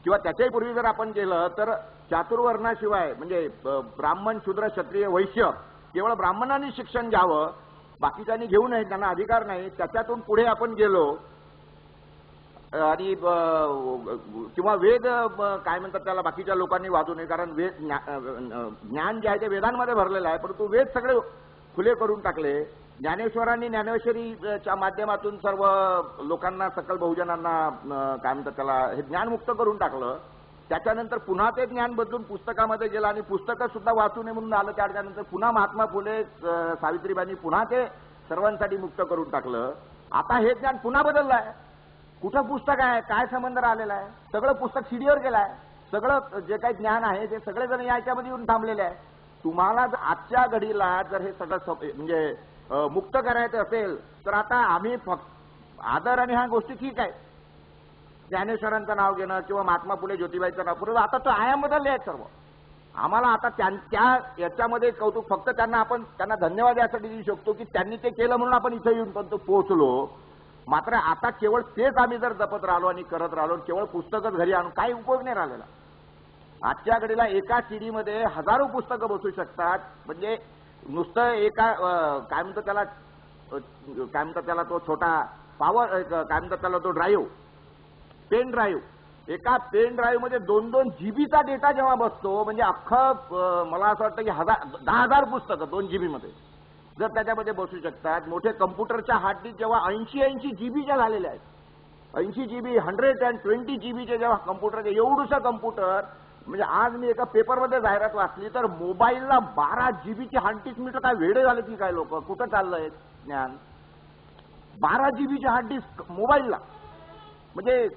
किंवा त्याच्याही पूर्वी जर आपण केलं तर चातुर्वर्णाशिवाय म्हणजे ब्राह्मण, शूद्र, क्षत्रिय, वैश्य केवळ ब्राह्मणांनी शिक्षण घ्यावं, बाकीच्यांनी घेऊ नये, त्यांना अधिकार नाही. त्याच्यातून पुढे आपण गेलो आणि किंवा वेद काय म्हणतात त्याला बाकीच्या लोकांनी वाचू नये, कारण वेद ज्ञान जे आहे ते वेदांमध्ये भरलेलं आहे, परंतु वेद सगळे खुले करून टाकले. ज्ञानेश्वरांनी ज्ञानेश्वरीच्या माध्यमातून सर्व लोकांना, सकल बहुजनांना काय म्हणतात त्याला हे ज्ञानमुक्त करून टाकलं. त्याच्यानंतर पुन्हा ते ज्ञान बदलून पुस्तकामध्ये गेलं आणि पुस्तकं सुद्धा वाचू नये म्हणून आलं. त्यानंतर पुन्हा महात्मा फुले, सावित्रीबाईंनी पुन्हा ते सर्वांसाठी मुक्त करून टाकलं. आता हे ज्ञान पुन्हा बदललं आहे. कुठं पुस्तक आहे, काय संबंध राहिलेला आहे, सगळं पुस्तक सीडीवर गेलं आहे. सगळं जे काही ज्ञान आहे ते सगळेजण याच्यामध्ये येऊन थांबलेले आहे. तुम्हाला आजच्या घडीला जर हे सगळं म्हणजे मुक्त करायचं असेल तर आता आम्ही फक्त आदर आणि ह्या गोष्टी ठीक आहे, ज्ञानेश्वरांचं नाव घेणं किंवा महात्मा फुले, ज्योतिबाईचं नाव पुढे, आता तो आयाम बदलले आहेत सर्व. आम्हाला आता त्या याच्यामध्ये कौतुक फक्त त्यांना धन्यवाद यासाठी देऊ शकतो की त्यांनी ते केलं म्हणून आपण इथे येऊन पण पोहोचलो. मात्र आता केवळ तेच आम्ही जर जपत राहिलो आणि करत राहिलो, केवळ पुस्तकच घरी आणून काही उपयोग नाही राहिलेला. आजच्या घडीला एका सीडीमध्ये हजारो पुस्तकं बसू शकतात. म्हणजे नुसतं एका काय म्हणतात त्याला तो छोटा पॉवर काय म्हणतात त्याला तो ड्राईव्ह, पेन ड्राईव्ह, एका पेन ड्राईव्ह मध्ये 2-2 जीबीचा डेटा जेव्हा बसतो, म्हणजे अख्खं मला असं वाटतं की 10,000 पुस्तकं 2 जीबी मध्ये जर त्याच्यामध्ये बसू शकतात. मोठे कम्प्युटरच्या हार्ड डिस्क जेव्हा 80 जीबीच्या झालेल्या आहेत, 80 जीबी, 120 जीबीचे जेव्हा कम्प्युटर, एवढूसा कम्प्युटर, म्हणजे आज मी एका पेपरमध्ये जाहिरात वाचली तर मोबाईलला 12 जीबीची हार्ड डिस्क, मिळतं काय वेडे झाले की काय लोक, कुठं चाललंय ज्ञान. 12 जीबीची हार्ड डिस्क मोबाईलला, म्हणजे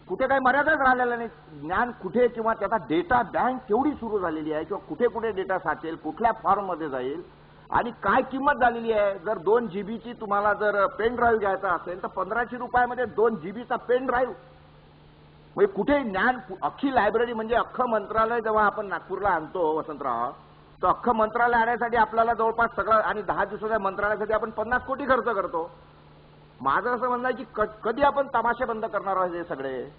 कुठे काही मर्यादाच राहिलेला नाही. ज्ञान कुठे किंवा त्याचा डेटा बँक केवढी सुरू झालेली आहे, किंवा कुठे कुठे डेटा साचेल, कुठल्या फॉर्ममध्ये जाईल आणि काय किंमत झालेली आहे. जर 2 जीबीची तुम्हाला जर पेन ड्राईव्ह घ्यायचा असेल तर 1500 रुपयामध्ये 2 जीबीचा पेन ड्राईव्ह. म्हणजे कुठे ज्ञान, अख्खी लायब्ररी, म्हणजे अख्खं मंत्रालय जेव्हा आपण नागपूरला आणतो वसंतराव, तर अख्खं मंत्रालय आणण्यासाठी आपल्याला जवळपास सगळं, आणि 10 दिवसाच्या मंत्रालयासाठी आपण 50 कोटी खर्च करतो. माझं असं म्हणणं आहे की कधी आपण तमाशे बंद करणार आहोत हे सगळे.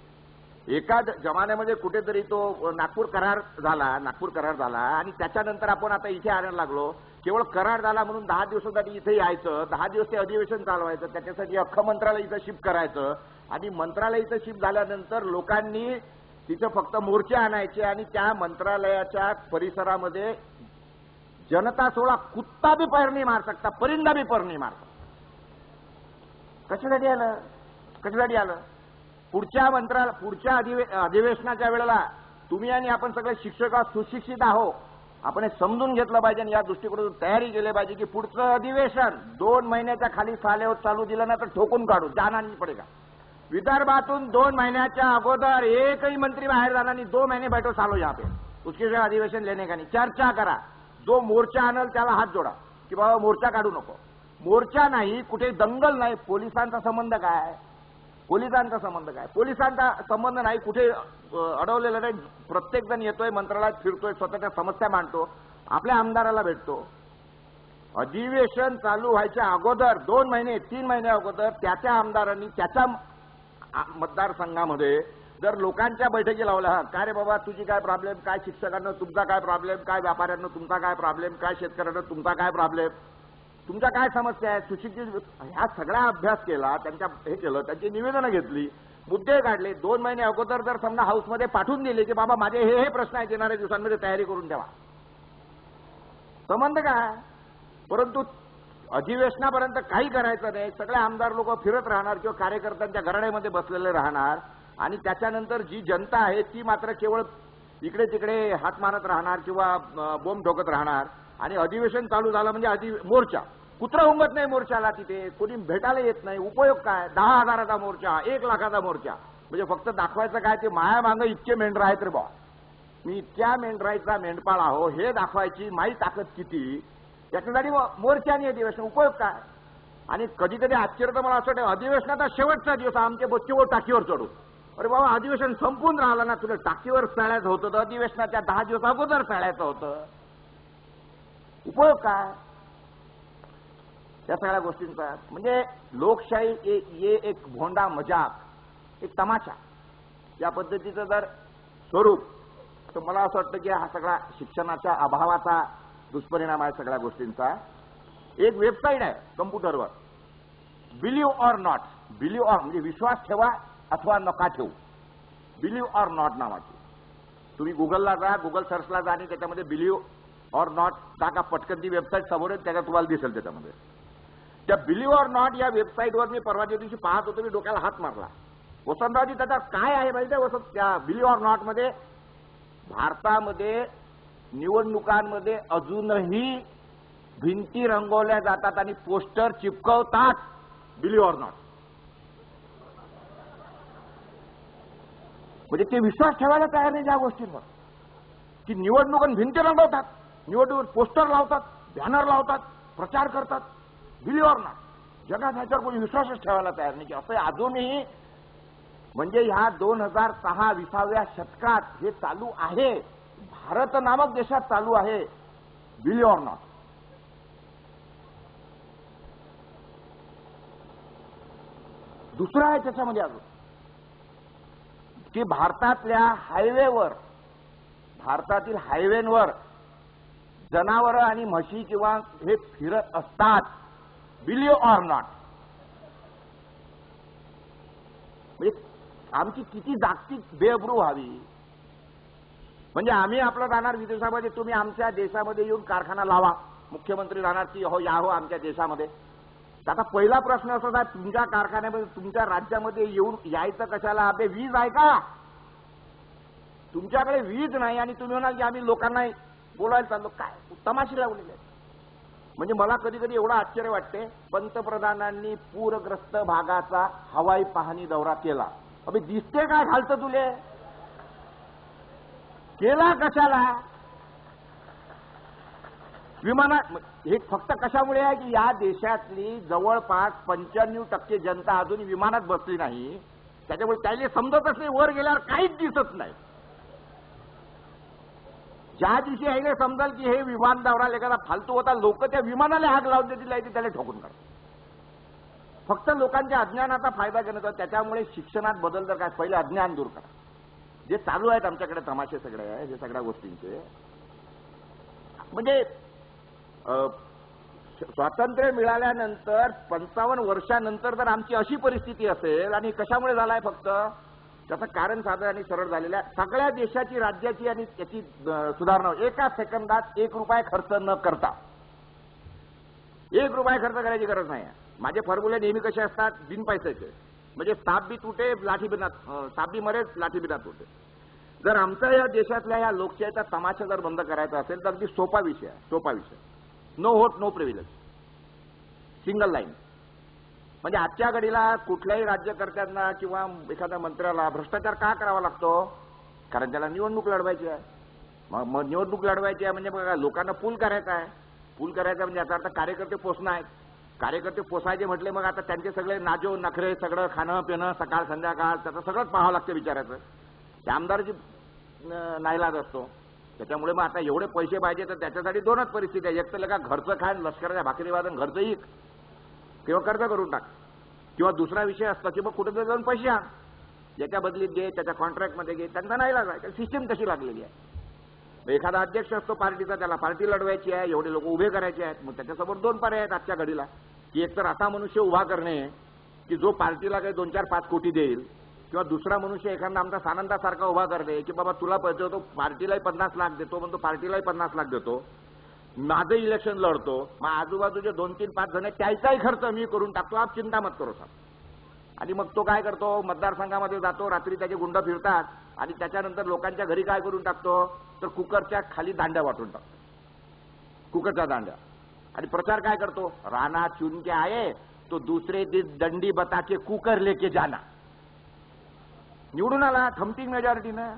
एका जमान्यामध्ये कुठेतरी तो नागपूर करार झाला आणि त्याच्यानंतर आपण आता इथे आणायला लागलो. केवळ करार झाला म्हणून 10 दिवसासाठी इथे यायचं, 10 दिवस ते अधिवेशन चालवायचं, त्याच्यासाठी अख्खं मंत्रालय इथं शिफ्ट करायचं आणि मंत्रालय इथं शिफ्ट झाल्यानंतर लोकांनी तिथं फक्त मोर्चे आणायचे आणि त्या मंत्रालयाच्या परिसरामध्ये जनता सोळा कुत्ता भी पैर नहीं मार सकता, परिंदा भी पैर नहीं मार सकता. कशासाठी आलं? कशासाठी आलं? पुढच्या अधिवेशनाच्या वेळेला तुम्ही आणि आपण सगळे शिक्षक सुशिक्षित आहोत. आपण हे समजून घेतलं पाहिजे आणि या दृष्टिकोनातून तयारी केली पाहिजे की पुढचं अधिवेशन 2 महिन्याच्या खाली चालू दिलं ना तर ठोकून काढू, जाना नहीं पडेगा. विदर्भातून 2 महिन्याच्या अगोदर एकही मंत्री बाहेर जाणार नाही. 2 महीने बैठो सालो यहाँ पे, उसके लिए अधिवेशन लेने का नहीं. चर्चा करा. जो मोर्चा आणल त्याला हात जोडा की बाबा मोर्चा काढू नको. मोर्चा नाही, कुठे दंगल नाही. पोलिसांचा संबंध काय? पोलिसांचा संबंध काय? पोलिसांचा संबंध नाही, कुठे अडवलेलं नाही. प्रत्येक जण येतोय, मंत्रालयात फिरतोय, स्वतःच्या समस्या मांडतो, आपल्या आमदाराला भेटतो. अधिवेशन चालू व्हायच्या अगोदर 2 महिने 3 महिने अगोदर त्याच्या आमदारांनी त्याच्या मतदारसंघामध्ये जर लोकांच्या बैठकी लावल्या, काय रे बाबा तुझी काय प्रॉब्लेम, काय शिक्षकांना तुमचा काय प्रॉब्लेम, काय व्यापाऱ्यांना तुमचा काय प्रॉब्लेम, काय शेतकऱ्यांना तुमचा काय प्रॉब्लेम, तुमच्या काय समस्या आहे, सुशिक्षित, ह्या सगळा अभ्यास केला, त्यांच्या हे केलं, त्यांची निवेदनं घेतली, मुद्दे काढले. 2 महिने अगोदर जर समजा हाऊसमध्ये पाठवून दिले की बाबा माझे हे प्रश्न आहेत, येणाऱ्या दिवसांमध्ये तयारी करून ठेवा, संबंध काय? परंतु अधिवेशनापर्यंत काही करायचं नाही. सगळे आमदार लोक फिरत राहणार किंवा कार्यकर्त्यांच्या घराण्यामध्ये बसलेले राहणार आणि त्याच्यानंतर जी जनता आहे ती मात्र केवळ इकडे तिकडे हात मारत राहणार किंवा बॉम्ब ठोकत राहणार. आणि अधिवेशन चालू झालं म्हणजे मोर्चा, कुत्रा उंगत नाही मोर्चाला, तिथे कोणी भेटायला येत नाही. उपयोग काय? 10,000चा मोर्चा, 1 लाखाचा मोर्चा, म्हणजे फक्त दाखवायचं काय ते माया मागं इतके मेंढर आहेत रे बा, मी इतक्या मेंढरायचा मेंढपाळ आहो हे दाखवायची माई ताकद किती. त्याच्यासाठी मोर्चा आणि अधिवेशन उपयोग काय? आणि कधी कधी आश्चर्य तर मला असं वाटतं, अधिवेशनाचा शेवटचा दिवस आमचे बच्चे टाकीवर चढू. अरे बाबा अधिवेशन संपून राहिलं ना, तुला टाकीवर चढायचं होतं तर अधिवेशनाच्या 10 दिवस अगोदर चढायचं होतं. उपयोग काय या सगळ्या गोष्टींचा? म्हणजे लोकशाही ये एक भोंडा मजाक, एक तमाशा, या पद्धतीचं जर स्वरूप, तर मला असं वाटतं की हा सगळा शिक्षणाच्या अभावाचा दुष्परिणाम आहे सगळ्या गोष्टींचा. एक वेबसाईट आहे कम्प्युटरवर, believe or not, believe or म्हणजे विश्वास ठेवा अथवा नका ठेवू, बिलीव्ह ऑर नॉट नावाची. तुम्ही गुगलला जा, गुगल सर्चला जा आणि त्याच्यामध्ये बिलीव्ह ऑर नॉट टाका, पटकन ती वेबसाईट समोर आहे, त्याच्यात तुम्हाला दिसेल. त्याच्यामध्ये त्या बिलीव्ह ऑर नॉट या वेबसाईटवर मी परवाच्या दिवशी पाहत होतो, मी डोक्याला हात मारला. वसंतरावजी त्याचा काय आहे माहिती आहे? वसंत त्या बिलीव्ह ऑर नॉट मध्ये भारतामध्ये निवडणुकांमध्ये अजूनही भिंती रंगवल्या जातात आणि पोस्टर चिपकवतात, बिलीव्ह ऑर नॉट. म्हणजे ते विश्वास ठेवायला तयार नाही ज्या गोष्टींवर, की निवडणुकांत भिंती रंगवतात, निवडणुकीत पोस्टर लावतात, बॅनर लावतात, प्रचार करतात, बिलीव्ह ऑर नॉट. जगात ह्याच्यावर कोणी विश्वासच ठेवायला तयार नाही की असं अजूनही, म्हणजे ह्या 2006 20व्या शतकात हे चालू आहे, भारत नामक देशात चालू आहे, बिलीव्ह ऑर नॉट. दुसरं आहे त्याच्यामध्ये अजून की भारतातल्या हायवेवर, भारतातील हायवेवर जनावरं आणि म्हशी किंवा हे फिरत असतात, बिलीव्ह ऑर नॉट. म्हणजे आमची किती जागतिक बेअब्रू व्हावी. म्हणजे आम्ही आपलं राहणार विदेशामध्ये, तुम्ही आमच्या देशामध्ये येऊन कारखाना लावा, मुख्यमंत्री राहणार की हो या हो आमच्या देशामध्ये. आता पहिला प्रश्न असा आहे, तुमच्या कारखान्यामध्ये तुमच्या राज्यामध्ये येऊन यायचं कशाला? अबे वीज आहे का? तुमच्याकडे वीज नाही आणि तुम्ही म्हणाल की आम्ही लोकांना बोलायला चाललो, काय तमाशे लावलेले आहेत. म्हणजे मला कधी कधी एवढं आश्चर्य वाटते, पंतप्रधानांनी पूरग्रस्त भागाचा हवाई पाहणी दौरा केला. अबे दिसते काय घालतं तुले? केला कशाला? विमानात हे फक्त कशामुळे आहे की या देशातली जवळपास 95% जनता अजून विमानात बसली नाही, त्याच्यामुळे त्याला समजतच नाही, वर गेल्यावर काहीच दिसत नाही. ज्या दिवशी यायला समजाल की हे विमान दौरा एखादा फालतू होता, लोक त्या विमानाला आग लावून देतील, त्याला ठोकून काढतात. फक्त लोकांच्या अज्ञानाचा फायदा घेणं. त्याच्यामुळे शिक्षणात बदल जर काय, पहिले अज्ञान दूर करा. जे चालू आहेत आमच्याकडे तमाशे सगळे आहे, हे सगळ्या गोष्टींचे, म्हणजे स्वातंत्र्य मिळाल्यानंतर 55 वर्षानंतर जर आमची अशी परिस्थिती असेल, आणि कशामुळे झालाय फक्त त्याचं कारण साधं आणि सरळ झालेलं आहे. सगळ्या देशाची, राज्याची आणि त्याची सुधारणा एका सेकंदात 1 रुपया खर्च न करता, 1 रुपया खर्च करायची गरज नाही. माझे फॉर्म्युले नेहमी कसे असतात, बिन पैशाचे, म्हणजे साप बी तुटे लाठी बिना, साप बी मरे लाठी बिना तुटे. जर आमचा या देशातल्या या लोकशाहीचा तमाशा जर बंद करायचा असेल तर अगदी सोपा विषय आहे, सोपा विषय. No vote no privilege, single line. म्हणजे आजच्या घडीला कुठल्याही राज्यकर्त्यांना किंवा एखाद्या मंत्र्याला भ्रष्टाचार का करावा लागतो? कारण त्याला निवडणूक लढवायची आहे. मग निवडणूक लढवायची आहे म्हणजे बघा, लोकांना पूल करायचा आहे. पूल करायचा म्हणजे आता आता कार्यकर्ते पोसणं आहेत. कार्यकर्ते पोसायचे म्हटले मग आता त्यांचे सगळे नाजो नखरे, सगळं खाणं पिणं सकाळ संध्याकाळ त्याचं सगळंच पाहावं लागतं विचारायचं. त्या आमदारची नाईलाज असतो. त्याच्यामुळे मग आता एवढे पैसे पाहिजे तर त्याच्यासाठी दोनच परिस्थिती आहे. एक तर का घरचं खाण, लष्कराच्या भाकरी वादन घरचं इक किंवा कर्ज करून टाक, किंवा दुसरा विषय असतो की मग कुठेतरी जाऊन पैसे आण, ज्याच्या बदलीत घे, त्याच्या कॉन्ट्रॅक्टमध्ये घे. त्यांचा नाईलाज आहे, सिस्टीम तशी लागलेली आहे. एखादा अध्यक्ष असतो पार्टीचा, त्याला पार्टी लढवायची आहे, एवढे लोक उभे करायचे आहेत. मग त्याच्यासमोर 2 पर्याय आहेत आजच्या घडीला, की एक तर असा मनुष्य उभा करणे की जो पार्टीला काही 2-4-5 कोटी देईल, किंवा दुसरा मनुष्य एखादा आमचा सानंदासारखा उभा करणे की बाबा तुला पैसे देतो, पार्टीलाही 50 लाख देतो, म्हणतो पार्टीलाही 50 लाख देतो, माझं इलेक्शन लढतो, मग आजूबाजूचे 2-3-5 जण त्याचाही खर्च मी करून टाकतो, आप चिंता मत करो साहेब. आणि मग तो काय करतो, मतदारसंघामध्ये जातो, रात्री त्याचे गुंड फिरतात, आणि त्याच्यानंतर लोकांच्या घरी काय करून टाकतो, तर कुकरच्या खाली दांड्या वाटून टाकतो, कुकरच्या दांड्या. आणि प्रचार काय करतो, राणा चुन के आए तो दूसरे दिन दंडी बता के कुकर लेके जाना. निवडून आला थम्पिंग मेजॉरिटीनं.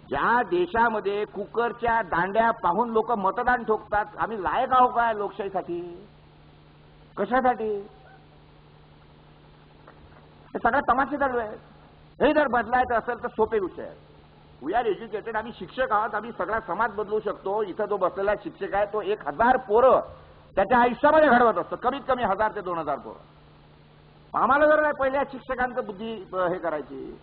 ज्या देशामध्ये कुकरच्या दांड्या पाहून लोक मतदान ठोकतात, आम्ही लायक आहो काय लोकशाहीसाठी? कशासाठी? हे सगळं तमाशे चालू आहे. हे जर बदलायचं असेल तर सोपे विषय आहे. वी आर एज्युकेटेड, आम्ही शिक्षक आहोत, आम्ही सगळा समाज बदलू शकतो. इथं जो बसलेला शिक्षक आहे तो 1000 पोरं त्याच्या आयुष्यामध्ये घडवत असतो, कमीत कमी 1000 ते 2000 पोरं. आम्हाला जर पहिल्या शिक्षकांचं बुद्धी हे करायची.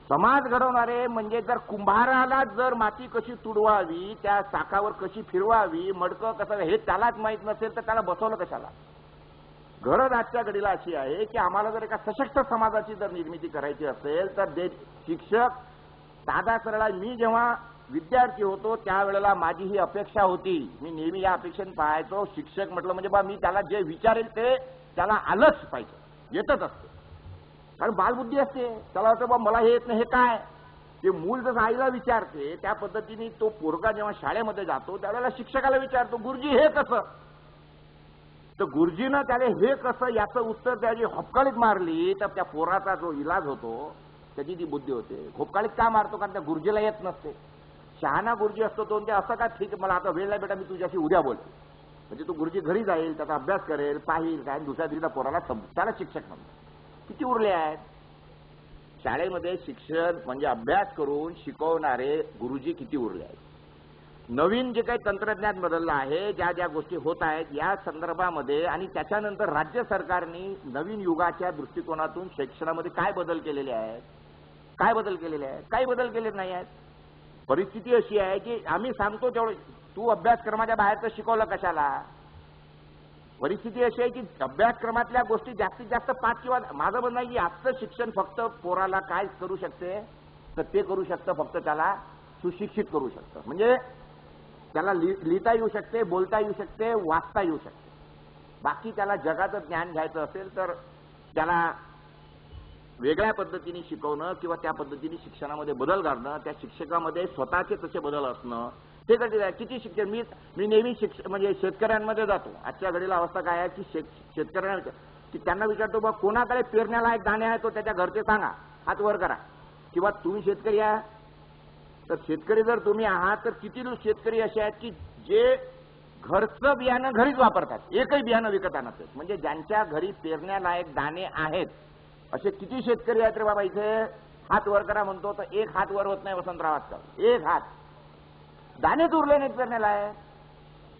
समाज घडवणारे म्हणजे जर कुंभाराला जर माती कशी तुडवावी, त्या चाकावर कशी फिरवावी, मडकं कसं, हे त्यालाच माहीत नसेल तर त्याला बसवलं कशाला? गरज आजच्या घडीला अशी आहे की आम्हाला जर एका सशक्त समाजाची जर निर्मिती करायची असेल तर शिक्षक साधा सरळ. मी जेव्हा विद्यार्थी होतो त्यावेळेला माझी ही अपेक्षा होती, मी नेहमी या अपेक्षेने पाहायचो, शिक्षक म्हटलं म्हणजे बा मी त्याला जे विचारेल ते त्याला आलंच पाहिजे, येतच असते. कारण बालबुद्धी असते, त्याला वाटतं बा मला हे येत नाही, हे काय? ते मूल जसं आईला विचारते त्या पद्धतीने तो पोरगा जेव्हा शाळेमध्ये जातो त्यावेळेला शिक्षकाला विचारतो, गुरुजी हे कसं? तर गुरुजीनं त्याला हे कसं याचं उत्तर त्याची होपकाळीत मारली तर त्या पोराचा जो इलाज होतो त्याची ती बुद्धी होते. होपकाळीत का मारतो? कारण त्या गुरुजीला येत नसते. शहाणा गुरुजी असतो तो ते असं का, ठीक मला आता वेळ नाही बेटा, मी तुझ्याशी उद्या बोलतो. म्हणजे तो गुरुजी घरी जाईल, त्याचा अभ्यास करेल, पाहिल काय, दुसऱ्या दिवशी पोराला त्याला शिक्षक म्हणतो. किती उरले आहेत शाळेमध्ये? शिक्षण म्हणजे अभ्यास करून शिकवणारे गुरुजी किती उरले आहेत? नवीन जे काही तंत्रज्ञान बदललं आहे, ज्या ज्या गोष्टी होत आहेत या संदर्भामध्ये, आणि त्याच्यानंतर राज्य सरकारने नवीन युगाच्या दृष्टिकोनातून शिक्षणामध्ये काय बदल केलेले आहेत? काय बदल केलेले आहेत? काही बदल केले नाही आहेत. परिस्थिती अशी आहे की आम्ही सांगतो तेवढं, तू अभ्यासक्रमाच्या बाहेरचं शिकवलं कशाला? परिस्थिती अशी आहे की अभ्यासक्रमातल्या गोष्टी जास्तीत जास्त 5 किंवा, माझं म्हणणं आहे की आजचं शिक्षण फक्त पोराला काय करू शकते तर ते करू शकतं, फक्त त्याला सुशिक्षित करू शकतं. म्हणजे त्याला लिहिता येऊ शकते, बोलता येऊ शकते, वाचता येऊ शकते. बाकी त्याला जगाचं ज्ञान घ्यायचं असेल तर त्याला वेगळ्या पद्धतीने शिकवणं किंवा त्या पद्धतीने शिक्षणामध्ये बदल घडणं, त्या शिक्षकामध्ये स्वतःचे तसे बदल असणं, ते कधी आहे. किती शिक्षण मी नेहमी म्हणजे शेतकऱ्यांमध्ये जातो. आजच्या घडीला अवस्था काय आहे की शेतकऱ्यांना की त्यांना विचारतो बा कोणाकडे पेरण्याला एक दाणे आहे तो त्याच्या घरचे सांगा, हात वर करा. किंवा तुम्ही शेतकरी आहे तर शेतकरी जर तुम्ही आहात तर किती शेतकरी असे आहेत की जे घरचं बियाणं घरीच वापरतात, एकही बियाणं विकत आणत. म्हणजे ज्यांच्या घरी पेरण्यालायक दाणे आहेत असे किती शेतकरी आहेत रे बाबा इथे? हात वर करा म्हणतो तर एक हात वर होत नाही वसंतराव आजकाल, एक हात. दाणेच उरले नाहीत पेरण्यालायक.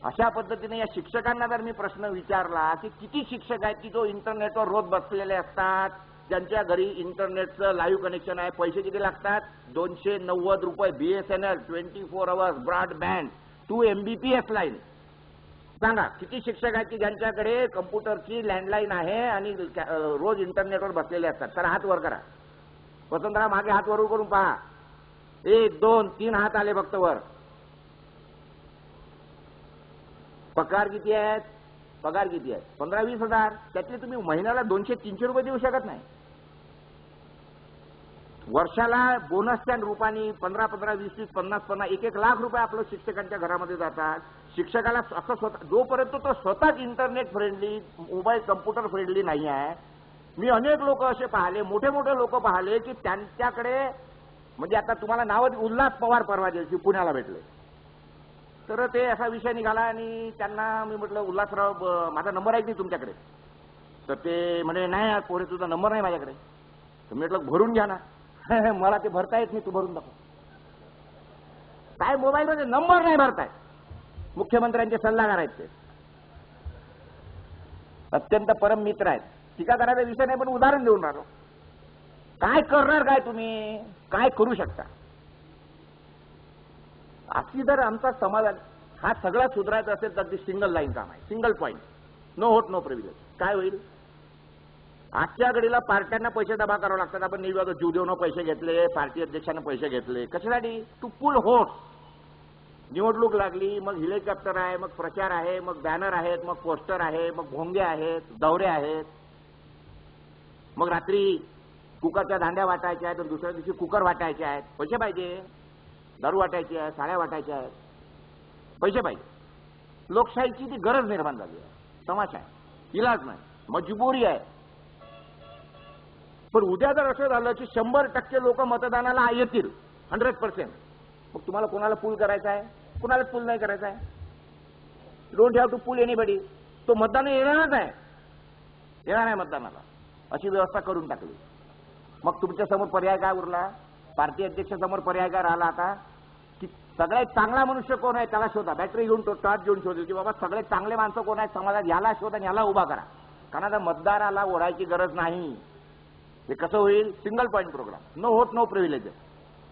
अशा पद्धतीने या शिक्षकांना जर मी प्रश्न विचारला की किती शिक्षक आहेत की जो इंटरनेटवर रोज बसलेले असतात, ज्यांच्या घरी इंटरनेटचं लाईव्ह कनेक्शन आहे, पैसे किती लागतात? 290 रुपये BSNL 24 hours broadband, two MBPS लाईन. सांगा किती शिक्षक आहेत की ज्यांच्याकडे कम्प्युटरची लँडलाईन आहे आणि रोज इंटरनेटवर बसलेले असतात? तर हात वर करा. वसंतराव मागे हात वर करून पहा. 1 2 3 हात आले फक्त वर. पगार किती आहेत? पगार किती आहे? 15-20 हजार. त्यातले तुम्ही महिन्याला 200-300 रुपये देऊ शकत नाही. वर्षाला बोनसच्या रूपाने 15-20, 50-50, 1-1 लाख रुपये आपल्या शिक्षकांच्या घरामध्ये जातात. शिक्षकाला असं स्वतः जोपर्यंत तो स्वतःच internet friendly, mobile computer friendly नाही आहे. मी अनेक लोक असे पाहिले, मोठे मोठे लोक पाहिले की त्यांच्याकडे म्हणजे आता तुम्हाला नाव उल्हास पवार परवा दिवशी पुण्याला भेटले. तर ते असा विषय निघाला आणि त्यांना मी म्हटलं उल्हासराव माझा नंबर आहे की तुमच्याकडे? तर ते म्हणे नाही पोरे तुझा नंबर नाही माझ्याकडे. तर मी म्हटलं भरून घ्या ना. मला ते भरता येत नाही, तू भरून दाखव. काय मोबाईलमध्ये नंबर नाही भरताय. मुख्यमंत्र्यांचे सल्लागार आहेत ते, अत्यंत परम मित्र आहेत. टीका करायचा विषय नाही पण उदाहरण देऊन राहिलो. काय करणार काय तुम्ही? काय करू शकता? अशी जर आमचा समाज हा सगळा सुधारायचा असेल तर अगदी सिंगल लाईन काम आहे, सिंगल पॉईंट, नो होट नो प्रिव्हिलेज. काय होईल? आजच्या घडीला पार्ट्यांना पैसे जमा करावे लागतात. आपण निवडणूक जुदेवनं पैसे घेतले, पार्टी अध्यक्षांना पैसे घेतले, कशासाठी? टू पुल होट. निवडणूक लागली, मग हेलिकॉप्टर आहे, मग प्रचार आहे, मग बॅनर आहेत, मग पोस्टर आहे, मग भोंगे आहेत, दौरे आहेत, मग रात्री कुकरच्या दांड्या वाटायच्या आहेत, दुसऱ्या दिवशी कुकर वाटायचे आहेत. पैसे पाहिजे. दारू वाटायची आहे, साड्या वाटायच्या आहेत, पैसे पाहिजे. लोकशाहीची ती गरज निर्माण झाली आहे, तमाशा आहे, इलाज नाही, मजबुरी आहे. पण उद्या जर असं झालं की 100% लोक मतदानाला येतील, 100%, मग तुम्हाला कोणाला पूल करायचा आहे? कोणालाच पूल नाही करायचा आहे. Don't have to pull anybody. तो मतदान येणारच आहे, येणार आहे मतदानाला. अशी व्यवस्था करून टाकली. मग तुमच्या समोर पर्याय काय उरला? पार्टी अध्यक्षासमोर पर्याय काय राहिला आता? की सगळ्यात चांगला मनुष्य कोण आहे त्याला शोधा. बॅटरी घेऊन तो टॉर्च घेऊन शोधेल की बाबा सगळे चांगले माणसं कोण आहेत समाजात, याला शोधा आणि याला उभा करा. कारण आता मतदाराला ओढायची गरज नाही. हे कसं होईल? सिंगल पॉईंट प्रोग्राम, नो होट नो प्रिव्हिलेज.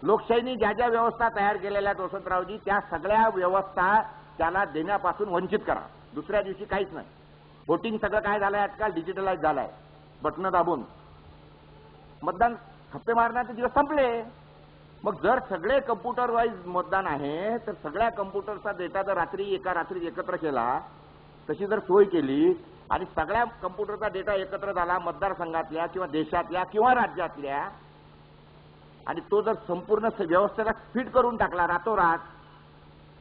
लोकशाहीने ज्या ज्या व्यवस्था तयार केलेल्या आहेत वसंतरावजी, त्या सगळ्या व्यवस्था त्याला देण्यापासून वंचित करा. दुसऱ्या दिवशी काहीच नाही. व्होटिंग सगळं काय झालंय आजकाल? डिजिटलाइज झालंय. बटणं दाबून मतदान, हप्ते मारण्याचे दिवस संपले. मग जर सगळे कम्प्युटर वाईज मतदान आहे तर सगळ्या कम्प्युटरचा डेटा जर एका रात्रीत एकत्र केला, तशी जर सोय केली आणि सगळ्या कम्प्युटरचा डेटा एकत्र झाला मतदारसंघातल्या किंवा देशातल्या किंवा राज्यातल्या, आणि तो जर संपूर्ण व्यवस्थेला फिट करून टाकला रातोरात,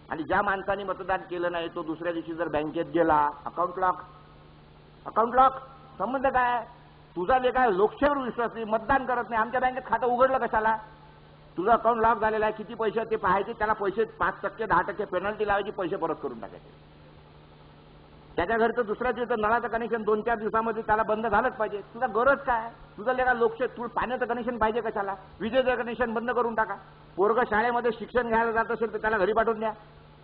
आणि ज्या माणसाने मतदान केलं नाही तो दुसऱ्या दिवशी जर बँकेत गेला, अकाउंट लॉक. अकाउंट लॉक संबंध काय? तुझा जे काय लोकशाहीवर विश्वास नाही, मतदान करत नाही, आमच्या बँकेत खातं उघडलं कशाला? तुझं अकाउंट लॉक झालेलं आहे, किती पैसे ते पाहायचे, त्याला पैसे 5%, 10% पेनल्टी लावायची, पैसे परत करून टाकायचे. त्याच्या घरचं दुसऱ्या दिवशी नळाचं कनेक्शन 2-4 दिवसामध्ये त्याला बंद झालंच पाहिजे. तुझा गरज काय? तुझं लेखा लोकशाही, तुला पाण्याचं कनेक्शन पाहिजे कशाला? विजेचं कनेक्शन बंद करून टाका. पोरगं शाळेमध्ये शिक्षण घ्यायला जात असेल तर त्याला घरी पाठवून द्या.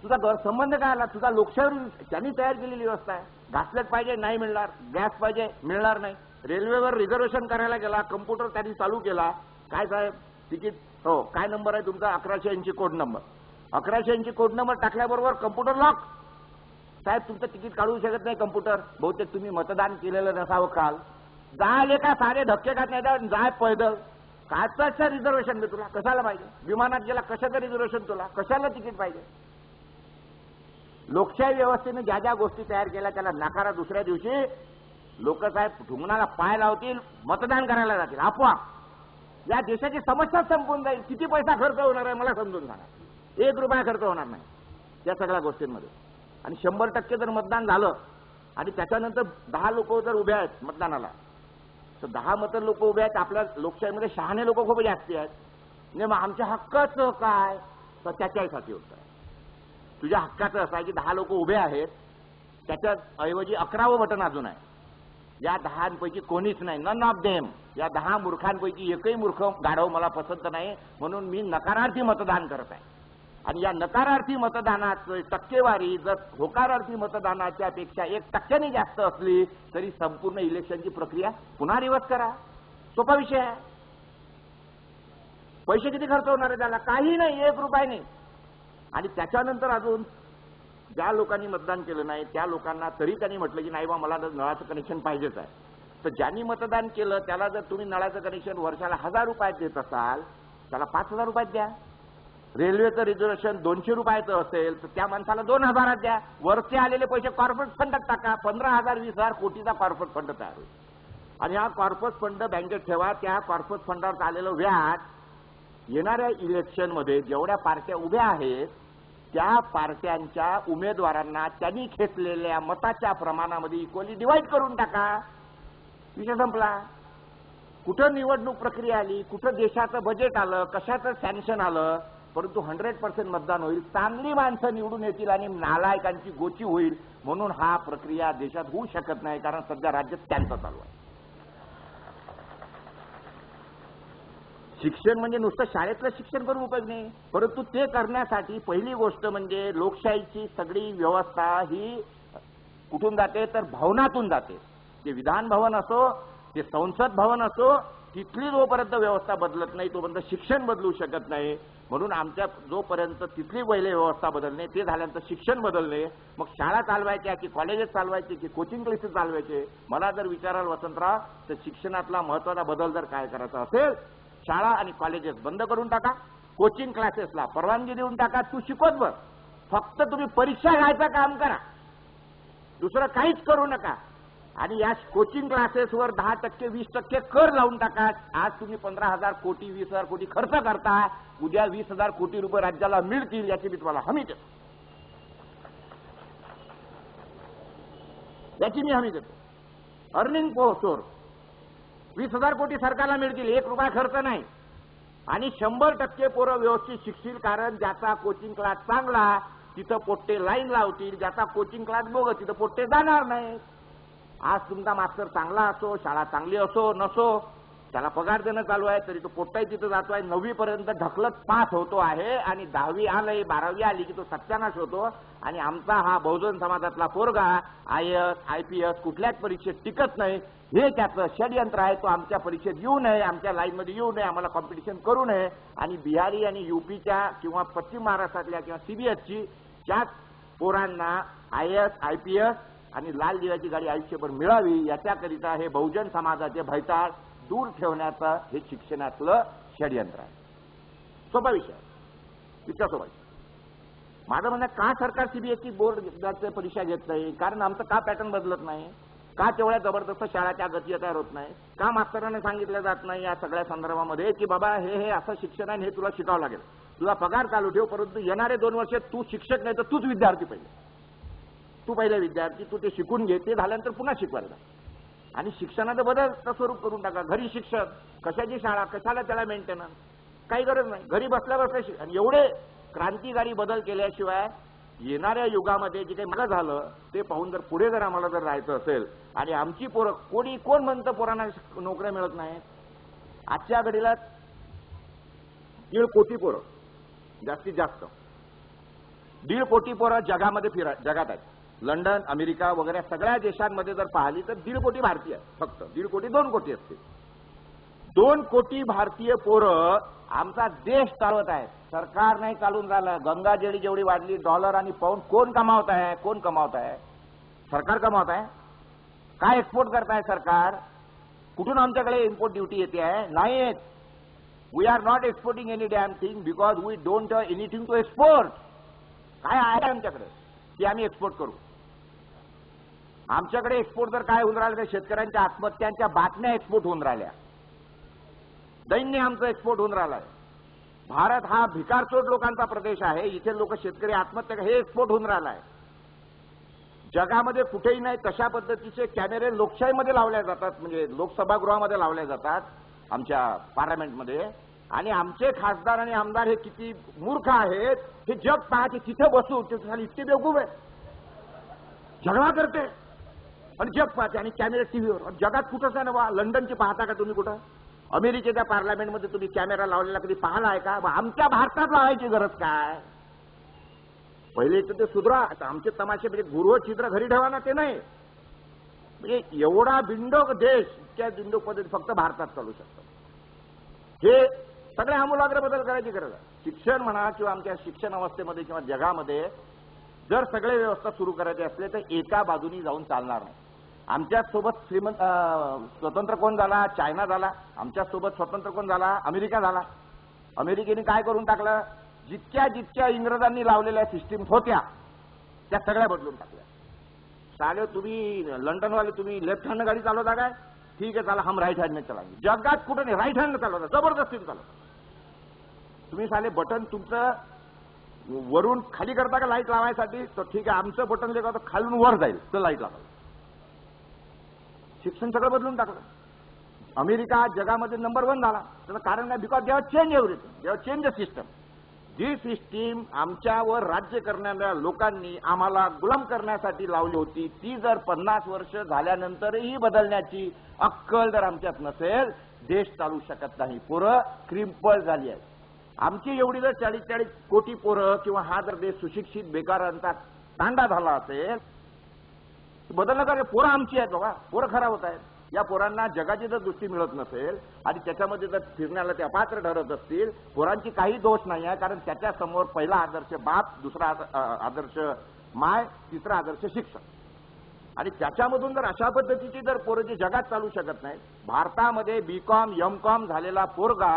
तुझा संबंध काय आला? तुझा लोकशाहीवर त्यांनी तयार केलेली व्यवस्था आहे. घासलेट पाहिजे, नाही मिळणार. गॅस पाहिजे, मिळणार नाही. रेल्वेवर रिझर्वेशन करायला गेला, कम्प्युटर त्यांनी चालू केला. काय साहेब तिकीट? हो. काय नंबर आहे तुमचा? 1180 कोड नंबर. 1180 कोड नंबर टाकल्याबरोबर कम्प्युटर लॉक. साहेब तुमचं तिकीट काढू शकत नाही कम्प्युटर. बहुतेक तुम्ही मतदान केलेलं नसावं काल. जायले का सारे धक्के खात नाही, जाय पैदल. काचाचं रिझर्वेशन दे तुला, कशाला पाहिजे? विमानात गेला कशाचं रिझर्वेशन तुला? कशाला तिकीट पाहिजे? लोकशाही व्यवस्थेने ज्या ज्या गोष्टी तयार केल्या त्याला नाकारा. दुसऱ्या दिवशी लोक साहेब ढुंगणाला पाय लावतील, मतदान करायला जातील आपोआप. या देशाची समस्या संपून जाईल. किती पैसा खर्च होणार आहे मला समजून सांगा. 1 रुपया खर्च होणार नाही या सगळ्या गोष्टींमध्ये. आणि 100% जर मतदान झालं आणि त्याच्यानंतर 10 लोक जर उभे आहेत मतदानाला, तर 10 मत लोक उभे आहेत. आपल्या लोकशाहीमध्ये शहाणे लोक खूप जास्त आहेत. म्हणजे मग आमच्या हक्काचं काय? तर त्याच्यासाठी होतं. तुझ्या हक्काचं असं आहे की 10 लोक उभे आहेत, त्याच्या ऐवजी 11वं बटन अजून आहे. या 10 कोणीच नाही, नन ऑफ देम. या 10 मूर्खांपैकी एकही मूर्ख गाढव मला पसंत नाही, म्हणून मी नकारार्थी मतदान करत आहे. आणि या नकारार्थी मतदानाची टक्केवारी जर होकारार्थी मतदानाच्या पेक्षा 1% जास्त असली तरी संपूर्ण इलेक्शनची प्रक्रिया पुन्हा रिव्हर्स करा. सोपा विषय आहे. पैसे किती खर्च होणार आहे त्याला? काही नाही, 1 रुपया नाही. आणि त्याच्यानंतर अजून ज्या लोकांनी मतदान केलं नाही त्या लोकांना तरी त्यांनी म्हटलं की नाही बा मला नळाचं कनेक्शन पाहिजेच आहे. तर ज्यांनी मतदान केलं त्याला जर तुम्ही नळाचं कनेक्शन वर्षाला 1000 रुपयात देत असाल त्याला 5000 रुपयात द्या. रेल्वेचं रिझर्वेशन 200 रुपयाचं असेल तर त्या माणसाला 2000 द्या. वरचे आलेले पैसे कॉर्पोरेट फंडात टाका. 15,000 20,000 कोटीचा कॉर्पोरेट फंड तयार होईल आणि हा कॉर्पोरेट फंड बँकेत ठेवा. त्या कॉर्पोरेट फंडावर आलेलं व्याज येणाऱ्या इलेक्शनमध्ये जेवढ्या पार्ट्या उभ्या आहेत त्या पार्ट्यांच्या उमेदवारांना त्यांनी घेतलेल्या मताच्या प्रमाणामध्ये इक्वली डिवाइड करून टाका. विषय संपला. कुठं निवडणूक प्रक्रिया आली, कुठं देशाचं बजेट आलं, कशाचं सँक्शन आलं, परंतु 100% मतदान होईल. चांगली माणसं निवडून येतील आणि नालायकांची गोची होईल. म्हणून हा प्रक्रिया देशात होऊ शकत नाही कारण सध्या राज्यात त्यांचं चालू आहे. शिक्षण म्हणजे नुसतं शाळेतलं शिक्षण करून उपयोग नाही, परंतु ते करण्यासाठी पहिली गोष्ट म्हणजे लोकशाहीची सगळी व्यवस्था ही कुठून जाते तर भवनातून जाते. ते विधान भवन असो, ते संसद भवन असो, तिथली जोपर्यंत व्यवस्था बदलत नाही तोपर्यंत शिक्षण बदलू शकत नाही. म्हणून आमच्या जोपर्यंत तिथली पहिले व्यवस्था बदलणे, ते झाल्यानंतर शिक्षण बदलणे, मग शाळा चालवायच्या की कॉलेजेस चालवायचे की कोचिंग क्लासेस चालवायचे. मला जर विचाराल वसंतराव तर शिक्षणातला महत्वाचा बदल जर काय करायचा असेल, शाळा आणि कॉलेजेस बंद करून टाका, कोचिंग क्लासेसला परवानगी देऊन टाका. तू शिकवत बस, फक्त तुम्ही परीक्षा घ्यायचं काम करा, दुसरं काहीच करू नका. आणि या कोचिंग क्लासेसवर 10% 20% कर लावून टाका. आज तुम्ही 15,000 कोटी 20,000 कोटी खर्च करता, उद्या 20,000 कोटी रुपये राज्याला मिळतील याची मी तुम्हाला हमी देतो. याची मी हमी देतो. अर्निंग सोर्स 20,000 कोटी सरकारला मिळतील, 1 रुपया खर्च नाही. आणि 100% पोरं व्यवस्थित शिकतील कारण ज्याचा कोचिंग क्लास चांगला तिथं पोट्टे लाईन लावतील, ज्याचा कोचिंग क्लास बोगस तिथं पोट्टे जाणार नाही. आज तुमचा मास्तर चांगला असो, शाळा चांगली असो नसो, त्याला पगार देणं चालू आहे तरी तो पोट्टाही तिथं जातोय. 9वी पर्यंत ढकलत पास होतो आहे आणि 10वी आलंय 12वी आली की तो सत्यानाश होतो. आणि आमचा हा बहुजन समाजातला पोरगा IAS IPS कुठल्याच परीक्षेत टिकत नाही. हे त्याचं षडयंत्र आहे. तो आमच्या परीक्षेत येऊ नये, आमच्या लाईनमध्ये येऊ नये, आम्हाला कॉम्पिटिशन करू नये. आणि बिहारी आणि UPच्या किंवा पश्चिम महाराष्ट्रातल्या किंवा CBSची त्याच पोरांना IAS IPS आणि लाल दिव्याची गाडी आयुष्यभर मिळावी याच्याकरिता हे बहुजन समाजाचे भयताळ दूर ठेवण्याचं हे शिक्षणातलं षडयंत्र आहे. सोपा विषय, इतका सोपा विषय. माझं म्हणणं का सरकार CBSE बोर्ड परीक्षा घेत नाही, कारण आमचं का पॅटर्न बदलत नाही, का तेवढ्या जबरदस्त शाळाच्या गती तयार होत नाही, का मास्तरांना सांगितलं जात नाही या सगळ्या संदर्भामध्ये की बाबा हे असं शिक्षण आहे, हे तुला शिकावं लागेल, तुला पगार चालू ठेव, परंतु येणारे 2 वर्ष तू शिक्षक नाही तर तूच विद्यार्थी पाहिजे. तू पहिले विद्यार्थी, तू ते शिकून घे, ते झाल्यानंतर पुन्हा शिकवायला. आणि शिक्षणाचं बदल स्वरूप करून टाका. घरी शिक्षक, कशाची शाळा, कशाला त्याला मेंटेनन्स, काही गरज नाही. घरी बसल्या बसल्या आणि एवढे क्रांतिकारी बदल केल्याशिवाय येणाऱ्या युगामध्ये जे काही मला झालं ते पाहून जर पुढे जर आम्हाला जर राहायचं असेल आणि आमची पोरं कोण म्हणतं पोरांना नोकऱ्या मिळत नाही. आजच्या घडीला 1.5 कोटी पोरं, जास्तीत जास्त 1.5 कोटी पोरं जगामध्ये जगात आहेत. लंडन, अमेरिका वगैरे सगळ्या देशांमध्ये जर पाहिली तर 1.5 कोटी भारतीय आहेत. फक्त 1.5 कोटी 2 कोटी असतील. 2 कोटी भारतीय पोरं आमचा देश चालवत आहेत. सरकार नाही चालून राहिलं. गंगाजळी जेवढी वाढली, डॉलर आणि पाऊंड कोण कमावत आहे? कोण कमावत आहे? सरकार कमावत आहे. काय एक्सपोर्ट करताय सरकार? कुठून आमच्याकडे इम्पोर्ट ड्युटी येते आहे? नाही येत. We are not exporting any damn thing because we don't have anything to export. काय आहे आमच्याकडे की आम्ही एक्सपोर्ट करू? आमच्याकडे एक्सपोर्ट जर काय होऊन राहिलं तर शेतकऱ्यांच्या आत्महत्यांच्या बातम्या एक्सपोर्ट होऊन राहिल्या. दैन्य आमचं एक्सपोर्ट होऊन राहिलं आहे. भारत हा भिकारचोट लोकांचा प्रदेश आहे. इथे लोक शेतकरी आत्महत्या हे एक्सपोर्ट होऊन राहिलं आहे. जगामध्ये कुठेही नाही तशा पद्धतीचे कॅमेरे लोकशाहीमध्ये लावले जातात, म्हणजे लोकसभागृहामध्ये लावले जातात आमच्या पार्लमेंटमध्ये. आणि आमचे खासदार आणि आमदार हे किती मूर्ख आहेत हे जग पाहते. तिथे बसून तिथे इतके बेवकूफ आहे, झगडा करते आणि जग पाहते आणि कॅमेरा टीव्हीवर. जगात कुठंच आहे ना बा. लंडनची पाहता का तुम्ही कुठं? अमेरिकेच्या पार्लमेंटमध्ये तुम्ही कॅमेरा लावलेला कधी पाहिला आहे का? आमच्या भारतात लावायची गरज काय? पहिले तर ते सुधरा. आमचे तमाशे म्हणजे गुरु चित्र घरी ठेवा ना, ते नाही. म्हणजे एवढा बिंडोक देश इतक्या बिंडोक पद्धती फक्त भारतात चालू शकतात. हे सगळे आमूलाग्र बदल करायची गरज आहे. शिक्षण म्हणा किंवा आमच्या शिक्षण अवस्थेमध्ये किंवा जगामध्ये जर सगळे व्यवस्था सुरू करायचे असले तर एका बाजूनी जाऊन चालणार नाही. आमच्यासोबत स्वतंत्र कोण झाला? चायना झाला. आमच्यासोबत स्वतंत्र कोण झाला? अमेरिका झाला. अमेरिकेने काय करून टाकलं? जितक्या जितक्या इंग्रजांनी लावलेल्या सिस्टीम्स होत्या त्या सगळ्या बदलून टाकल्या. साले तुम्ही लंडनवाले तुम्ही लेफ्ट हँड गाडी चालवता काय? ठीक आहे, चला हम राईट हँडने चलाएंगे. जगात कुठे नाही राईट हँड चालवता, जबरदस्तीने चालवता. तुम्ही साले बटन तुमचं वरून खाली करता का लाईट लावायसाठी? तर ठीक आहे, आमचं बटन जे करतो खालून वर जाईल तर लाईट लावायला. शिक्षण सगळं बदलून टाकलं. अमेरिका जगामध्ये नंबर 1 झाला. त्याचं कारण काय? Because they're change everything, they're change the system. जी सिस्टीम आमच्यावर राज्य करणाऱ्या लोकांनी आम्हाला गुलाम करण्यासाठी लावली होती, ती जर 50 वर्ष झाल्यानंतरही बदलण्याची अक्कल जर आमच्यात नसेल, देश चालू शकत नाही. पोरं क्रिम्पल झाली आहे. आमची एवढी जर 40-40 कोटी पोरं किंवा हा जर देश सुशिक्षित बेकारांचा तांडा झाला असेल, बदलणं का? पोरं आमची आहेत बाबा, पोरं खराब होत आहेत. या पोरांना जगाची जर दृष्टी मिळत नसेल आणि त्याच्यामध्ये जर फिरण्याला ते अपात्र ठरत असतील, पोरांची काही दोष नाही आहे. कारण त्याच्या समोर पहिला आदर्श बाप, दुसरा आदर्श माय, तिसरा आदर्श शिक्षक. आणि त्याच्यामधून जर अशा पद्धतीची जर पोरं जी जगात चालू शकत नाहीत. भारतामध्ये बीकॉम एमकॉम झालेला पोरगा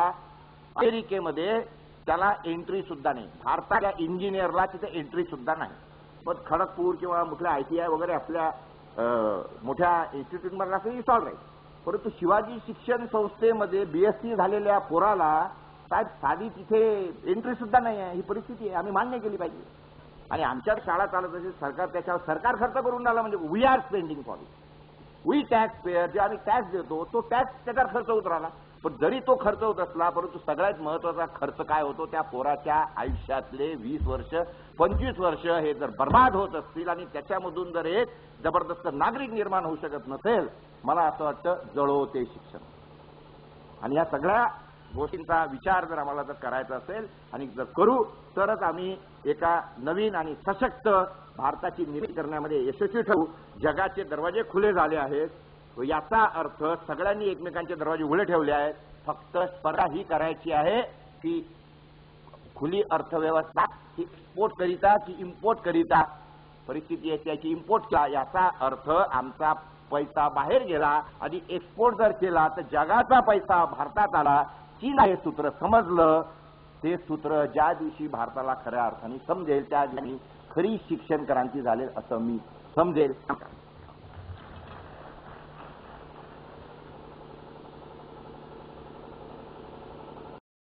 अमेरिकेमध्ये त्याला एंट्री सुद्धा नाही. भारताच्या इंजिनियरला तिथे एंट्री सुद्धा नाही. पण खडगपूर किंवा कुठल्या ITI वगैरे आपल्या मोठ्या इन्स्टिट्यूटमध्ये असं सॉल्व राहील. परंतु शिवाजी शिक्षण संस्थेमध्ये BSc झालेल्या पोराला साहेब साधी तिथे एंट्री सुद्धा नाही आहे. ही परिस्थिती आहे, आम्ही मान्य केली पाहिजे. आणि आमच्यात शाळा चालत असेल, सरकार त्याच्यावर सरकार खर्च करून राहिला. म्हणजे we are spending for it. We tax payer, जे आम्ही टॅक्स देतो तो टॅक्स त्याच्यावर खर्च होत राहिला. पण जरी तो खर्च होत असला, परंतु सगळ्यात महत्वाचा खर्च काय होतो? त्या पोराच्या आयुष्यातले 20 वर्ष 25 वर्ष हे जर बर्बाद होत असतील आणि त्याच्यामधून जर एक जबरदस्त नागरिक निर्माण होऊ शकत नसेल, मला असं वाटतं जळो ते शिक्षण. आणि या सगळ्या गोष्टींचा विचार जर आम्हाला जर करायचा असेल आणि जर करू तरच आम्ही एका नवीन आणि सशक्त भारताची निर्मिती करण्यामध्ये यशस्वी ठरू. जगाचे दरवाजे खुले झाले आहेत. याचा अर्थ सगळ्यांनी एकमेकांचे दरवाजे उघडे ठेवले आहेत. फक्त स्पर्धा ही करायची आहे की खुली अर्थव्यवस्था ही एक्सपोर्ट करिता की इम्पोर्ट करिता. परिस्थिती आहे त्याची इम्पोर्टचा. याचा अर्थ आमचा पैसा बाहेर गेला आणि एक्सपोर्ट जर केला तर जगाचा पैसा भारतात आला. चीन हे सूत्र समजलं. ते सूत्र ज्या दिवशी भारताला खऱ्या अर्थाने समजेल त्या दिवशी खरी शिक्षण क्रांती झाली असं मी समजेल.